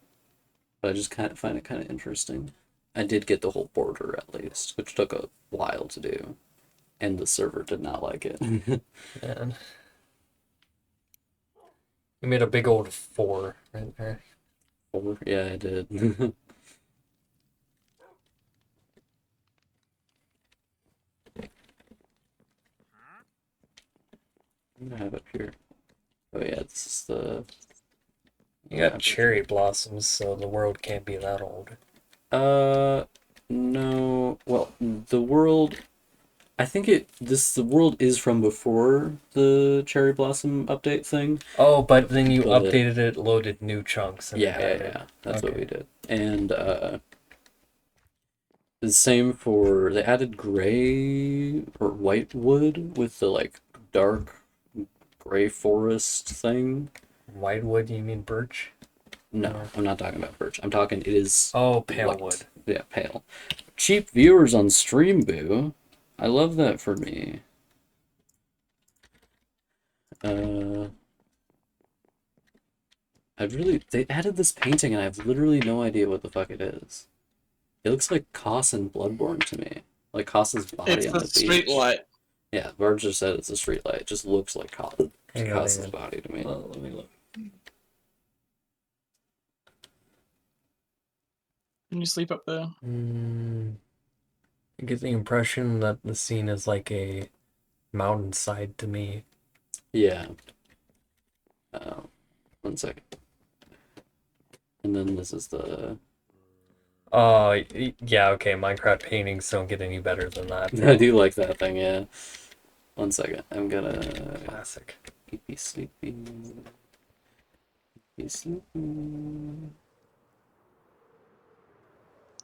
I just kind of find it kind of interesting. I did get the whole border at least, which took a while to do. And the server did not like it. Man. You made a big old 4 right there. Yeah, I did. I'm gonna have it here. Oh yeah, this is the. You got cherry blossoms, so the world can't be that old. No. Well, the world. I think the world is from before the Cherry Blossom update thing. Oh, but then you But- updated it, loaded new chunks, and Yeah, it added. yeah, that's what Okay. we did. And the same for they added gray or white wood with the like dark gray forest thing. Whitewood, you mean birch? No, No. I'm not talking about birch. I'm talking it is Oh, pale white. wood. Yeah, pale. Cheap viewers on Stream Boo. I love that for me. Uh, they added this painting and I have literally no idea what the fuck it is. It looks like Koss in Bloodborne to me. Like Koss's body It's on the the street beach. light. Yeah, Bird just said it's a street light. It just looks like Hang on, Koss's hang on. body to me. Well, let me look. Can you sleep up there? I get the impression that the scene is like a mountainside to me. Yeah. One second. And then this is the. Oh, yeah, okay. Minecraft paintings don't get any better than that. I do like that thing, yeah. One second. I'm gonna. Classic. Be sleepy. Be sleepy.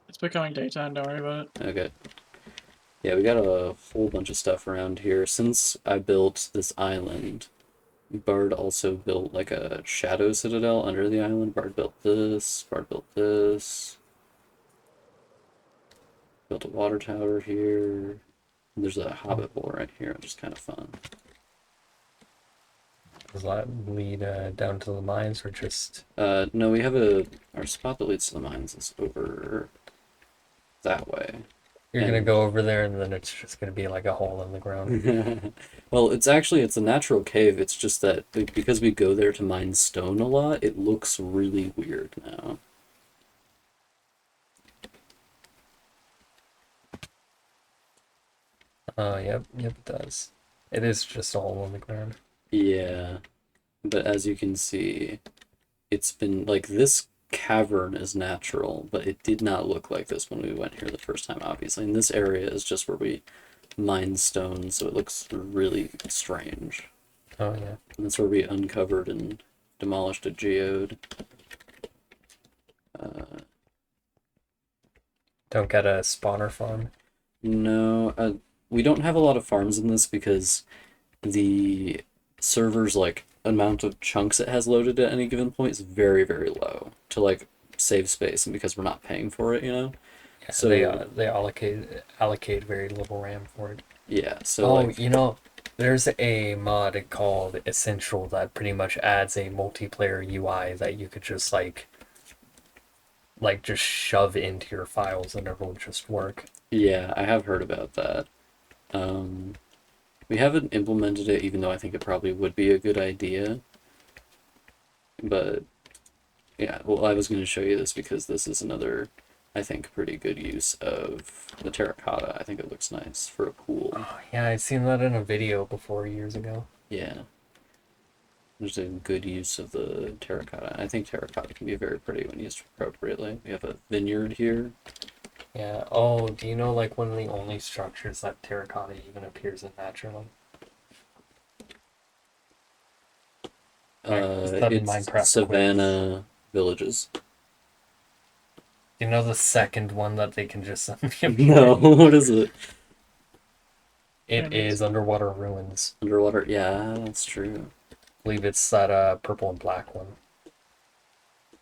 It's becoming daytime, don't worry about it. Okay. Yeah, we got a whole bunch of stuff around here. Since I built this island, Bard also built like a shadow citadel under the island. Bard built this. Bard built this. Built a water tower here. And there's a hobbit hole right here, which is kind of fun. Does that lead down to the mines or just... No, we have our spot that leads to the mines is over that way. You're gonna And- go over there and then it's just gonna be like a hole in the ground. Well, it's a natural cave. It's just that because we go there to mine stone a lot, it looks really weird now. Yep, it does. It is just a hole in the ground. Yeah, but as you can see, it's been like this cavern is natural, but it did not look like this when we went here the first time, obviously. And this area is just where we mine stone, so it looks really strange. Oh, yeah. And that's where we uncovered and demolished a geode. Don't get a spawner farm. No, we don't have a lot of farms in this because the server's like amount of chunks it has loaded at any given point is very, very low to like save space, and because we're not paying for it, you know. Yeah, So- they allocate very little RAM for it. Yeah, so Oh, like you know, there's a mod called Essential that pretty much adds a multiplayer UI that you could just like just shove into your files and it will just work. yeah, I have heard about that. We haven't implemented it, even though I think it probably would be a good idea. But yeah, well, I was going to show you this because this is another, I think, pretty good use of the terracotta. I think it looks nice for a pool. Oh, yeah, I've seen that in a video before years ago. Yeah. There's a good use of the terracotta. I think terracotta can be very pretty when used appropriately. We have a vineyard here. Yeah. Oh, do you know like one of the only structures that terracotta even appears in naturally? Is that in It's Minecraft Savannah Villages. Do you know the second one that they can just No, what is it? It is Underwater Ruins. Underwater? Yeah, that's true. I believe it's that purple and black one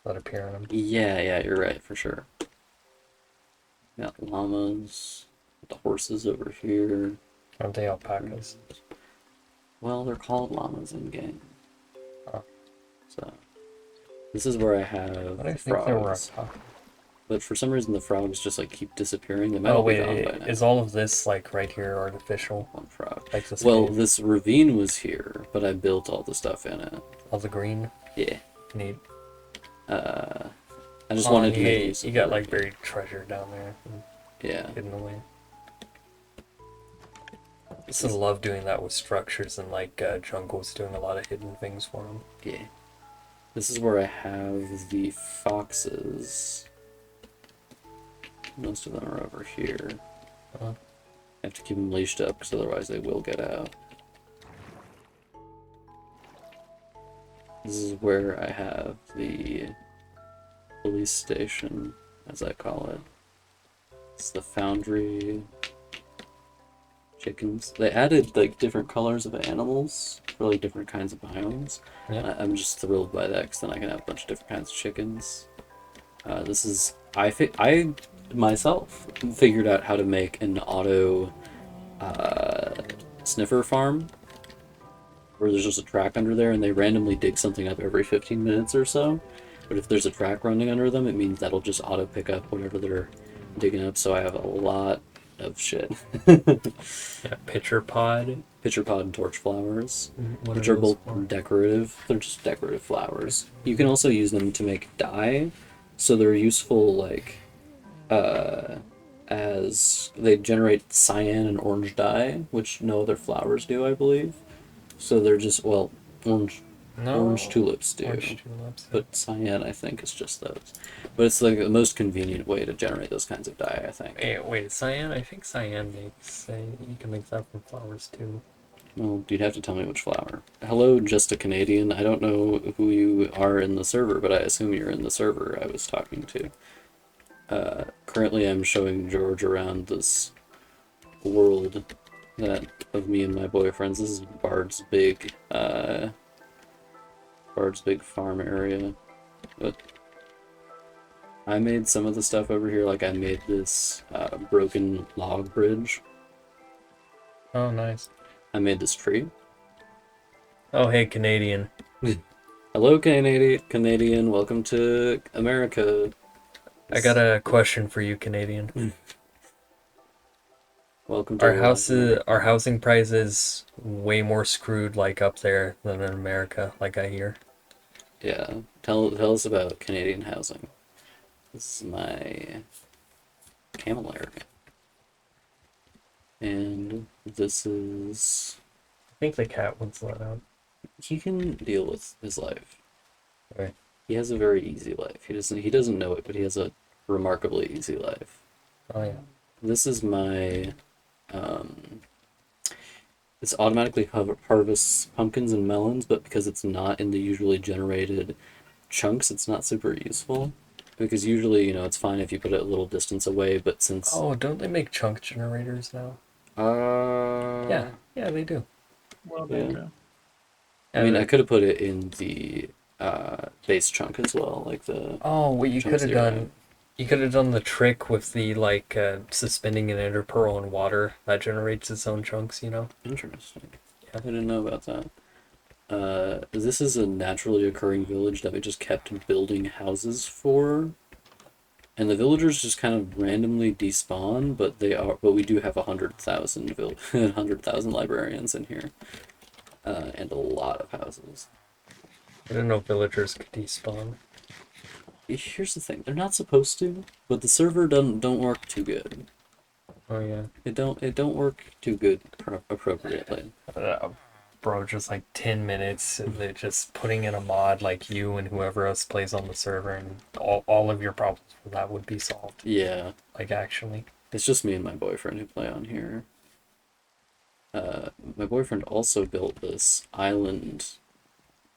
that appear in them. Yeah, you're right, for sure. Got llamas, the horses over here. Aren't they alpacas? Well, they're called llamas in game. Oh. So, this is where I have But I the think they were frogs. alpacas. But for some reason, the frogs just like keep disappearing. They might Oh all be wait, gone by now. is all of this like right here artificial? One frog. Like this Well, cave? this ravine was here, but I built all the stuff in it. All the green? Yeah. Neat. I just Oh, wanted and to you, make use you of got the like ravine. buried treasure down there Yeah. hidden away. I used to love doing that with structures and like jungles, doing a lot of hidden things for them. Yeah. This is where I have the foxes. Most of them are over here. Uh-huh. I have to keep them leashed up because otherwise they will get out. This is where I have the police station, as I call it. It's the foundry chickens. They added like different colors of animals for like different kinds of biomes. Yeah. I'm just thrilled by that because then I can have a bunch of different kinds of chickens. This is I myself figured out how to make an auto sniffer farm where there's just a track under there and they randomly dig something up every 15 minutes or so. But if there's a track running under them, it means that'll just auto pick up whatever they're digging up. So I have a lot of shit. Yeah, pitcher pod. Pitcher pod and torch flowers, What which are those both for? decorative. They're just decorative flowers. You can also use them to make dye, so they're useful like as they generate cyan and orange dye, which no other flowers do, I believe. So they're just orange tulips do. Orange tulips. But cyan, I think, is just those. But it's like the most convenient way to generate those kinds of dye, I think. Wait, cyan? I think cyan makes. You can make that from flowers too. Well, you'd have to tell me which flower. Hello, just a Canadian. I don't know who you are in the server, but I assume you're in the server I was talking to. Currently, I'm showing George around this world that of me and my boyfriends. This is Bard's big farm area. But I made some of the stuff over here. Like I made this broken log bridge. Oh, nice. I made this tree. Oh, hey, Canadian. Hello, Canadian. Welcome to America. I got a question for you, Canadian. Welcome to Our housing prices way more screwed like up there than in America, like I hear. Yeah, tell us about Canadian housing. This is my camel area. And this is... I think the cat wants let out. He can deal with his life. Right. He has a very easy life. He doesn't know it, but he has a remarkably easy life. Oh yeah. This is my this automatically harvests pumpkins and melons, but because it's not in the usually generated chunks, it's not super useful. Because usually, you know, it's fine if you put it a little distance away, but since... Oh, don't they make chunk generators now? Yeah, they do. Well, Yeah. there you go. I mean, I could have put it in the base chunk as well, like the... Oh, what you Chunk could have zero. done. You could have done the trick with the suspending an ender pearl in water that generates its own chunks. You know. Interesting. Yeah. I didn't know about that. This is a naturally occurring village that we just kept building houses for, and the villagers just kind of randomly despawn. But we do have 100,000 100,000 librarians in here, and a lot of houses. I didn't know villagers could despawn. Here's the thing: they're not supposed to, but the server don't work too good. Oh yeah. It don't work too good appropriately. Bro, just like 10 minutes, and they're just putting in a mod like you and whoever else plays on the server, and all of your problems with that would be solved. Yeah. Like, actually. It's just me and my boyfriend who play on here. My boyfriend also built this island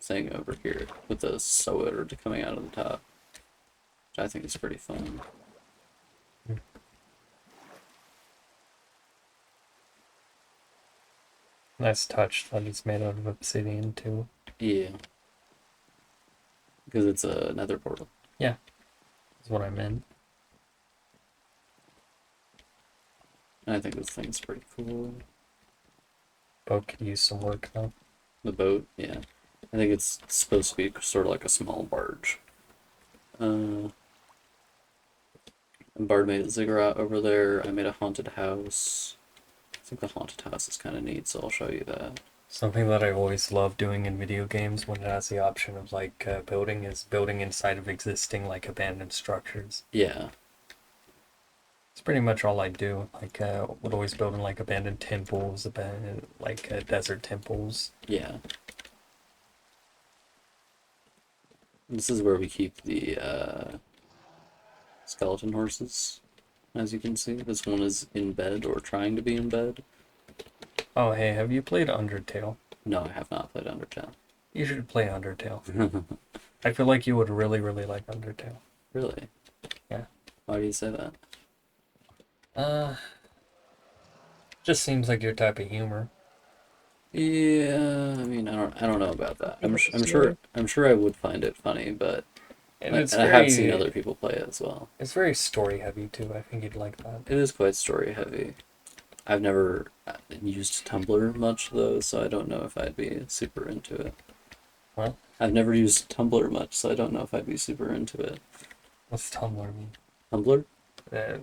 thing over here with a soda coming out of the top, which I think is pretty fun. Nice touch that it's made out of obsidian, too. Yeah. Because it's a nether portal. Is what I meant. I think this thing's pretty cool. Boat could use some work, though. The boat, yeah. I think it's supposed to be sort of like a small barge. Bard made a ziggurat over there. I made a haunted house. I think the haunted house is kind of neat, so I'll show you that. Something that I always love doing in video games when it has the option of building is building inside of existing abandoned structures. Yeah. It's pretty much all I do. Would always build in abandoned temples, desert temples. Yeah. This is where we keep the skeleton horses. as you can see. This one is in bed or trying to be in bed. Oh, hey, have you played Undertale? No, I have not played Undertale. You should play Undertale. I feel like you would really, really like Undertale. Really? Yeah. Why do you say that? Just seems like your type of humor. Yeah, I mean, I don't know about that. I'm Sure. sure I would find it funny, but And and it's I very, have seen other people play it as well. it's very story heavy too. I think you'd like that. It is quite story heavy. I've never used Tumblr much though, so I don't know if I'd be super into it. What? I've never used Tumblr much, so I don't know if I'd be super into it. What's Tumblr mean? Tumblr? Uh,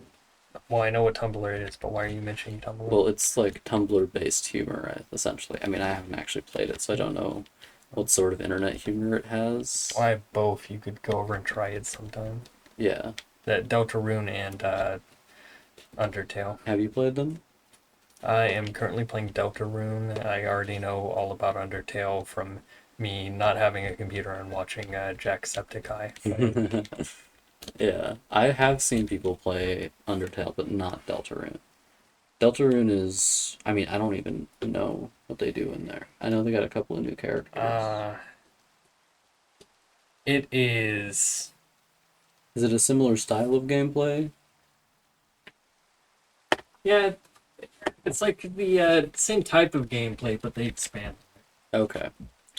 well, I know what Tumblr is, but why are you mentioning Tumblr? Well, it's like Tumblr-based humor, essentially. I mean, I haven't actually played it, so I don't know what sort of internet humor it has. I have both. You could go over and try it sometime. Yeah. The Deltarune and Undertale. Have you played them? I am currently playing Deltarune. I already know all about Undertale from me not having a computer and watching Jacksepticeye play. Yeah, I have seen people play Undertale, but not Deltarune. Deltarune is, I mean, I don't even know what they do in there. I know they got a couple of new characters. It is. Is it a similar style of gameplay? Yeah, it's like the same type of gameplay, but they expand. Okay.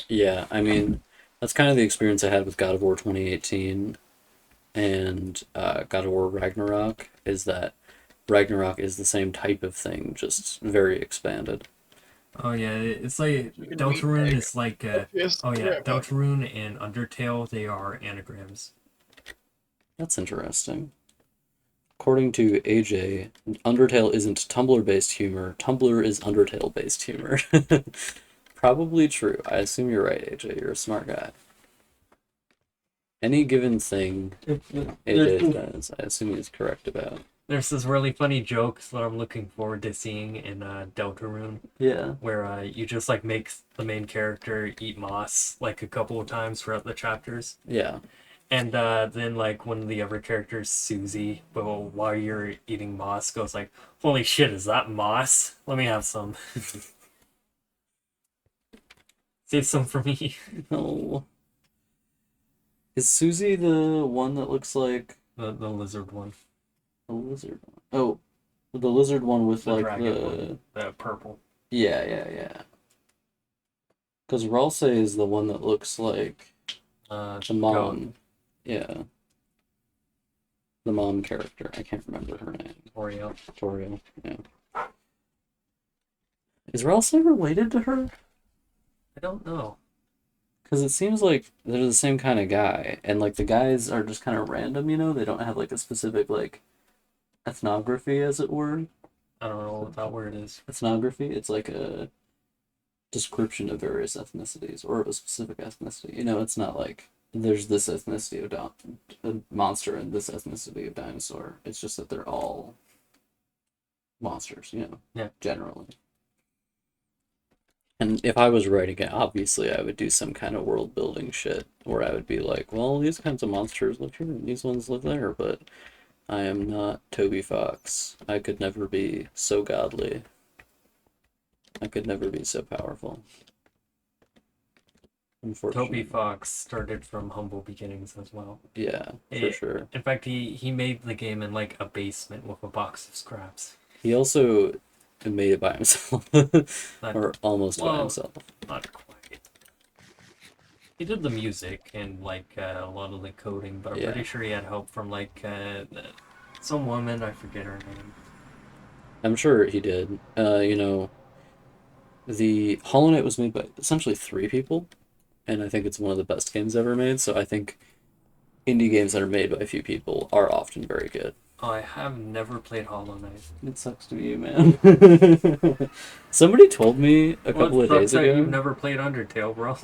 Yeah, I mean, that's kind of the experience I had with God of War 2018 and God of War Ragnarok, is that Ragnarok is the same type of thing, just very expanded. Oh yeah, it's like You can Deltarune meet, is like Yes. oh yeah, Deltarune and Undertale, they are anagrams. That's interesting. According to AJ, Undertale isn't Tumblr-based humor. Tumblr is Undertale-based humor. Probably true. I assume you're right, AJ. You're a smart guy. Any given thing AJ does, I assume he's correct about. There's this really funny joke that I'm looking forward to seeing in Deltarune, Yeah. where you just like make the main character eat moss like a couple of times throughout the chapters. Yeah. And then like one of the other characters, Susie, but while you're eating moss, goes like, "Holy shit, is that moss? Let me have some. Save some for me." No. Is Susie the one that looks like The lizard one, a lizard one? Oh, the lizard one with the like dragon the one, the purple. yeah. Because Ralsei is the one that looks like the mom. Yeah. The mom character. I can't remember her name. Oreo. Toriel. Yeah. Is Ralsei related to her? I don't know. Because it seems like they're the same kind of guy, and like the guys are just kind of random, you know? They don't have like a specific like ethnography, as it were. I don't know what that word is. Ethnography, it's like a description of various ethnicities or of a specific ethnicity. You know, it's not like there's this ethnicity of a monster and this ethnicity of dinosaur. It's just that they're all monsters, you know, Yeah. generally. And if I was writing it, obviously I would do some kind of world building shit where I would be like, well, these kinds of monsters live here and these ones live there, but I am not Toby Fox. I could never be so godly. I could never be so powerful. Unfortunately. Toby Fox started from humble beginnings as well. Yeah, for Eh, sure. In fact, he made the game in like a basement with a box of scraps. He also made it by himself. Or almost by well, himself. Not quite. He did the music and like a lot of the coding, but I'm Yeah. pretty sure he had help from like some woman, I forget her name. I'm sure he did. You know, the Hollow Knight was made by essentially 3 people, and I think it's one of the best games ever made, so I think indie games that are made by a few people are often very good. Oh, I have never played Hollow Knight. It sucks to be you, man. Somebody told me a couple of days that ago. you've never played Undertale, bro.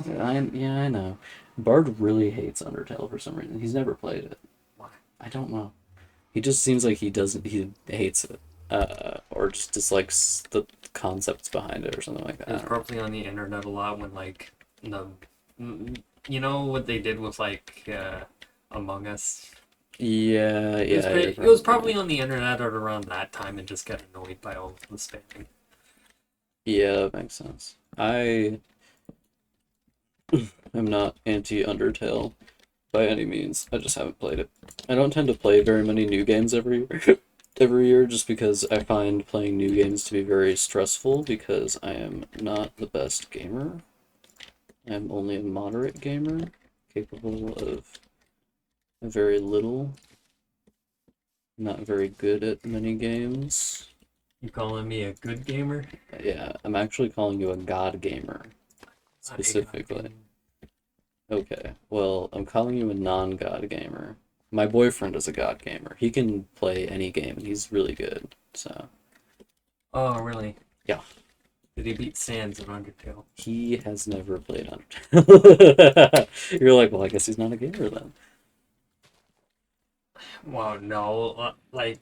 Yeah, I know. Bard really hates Undertale for some reason. He's never played it. Why? I don't know. He just seems like he hates it. Or just dislikes the concepts behind it or something like that. It was probably on the internet a lot when like you know what they did with like Among Us. Yeah, It was, yeah. it was probably on the internet at around that time and just got annoyed by all of the spamming. Yeah, that makes sense. I am not anti Undertale by any means. I just haven't played it. I don't tend to play very many new games every year, every year just because I find playing new games to be very stressful because I am not the best gamer. I'm only a moderate gamer, capable of very little, not very good at many games. You calling me a good gamer? Yeah, I'm actually calling you a god gamer, Not a god specifically. gamer. Okay, well, I'm calling you a non-god gamer. My boyfriend is a god gamer. He can play any game, and he's really good, so... Oh, really? Yeah. Did he beat Sans in Undertale? He has never played Undertale. You're like, well, I guess he's not a gamer then. Well, no. Like,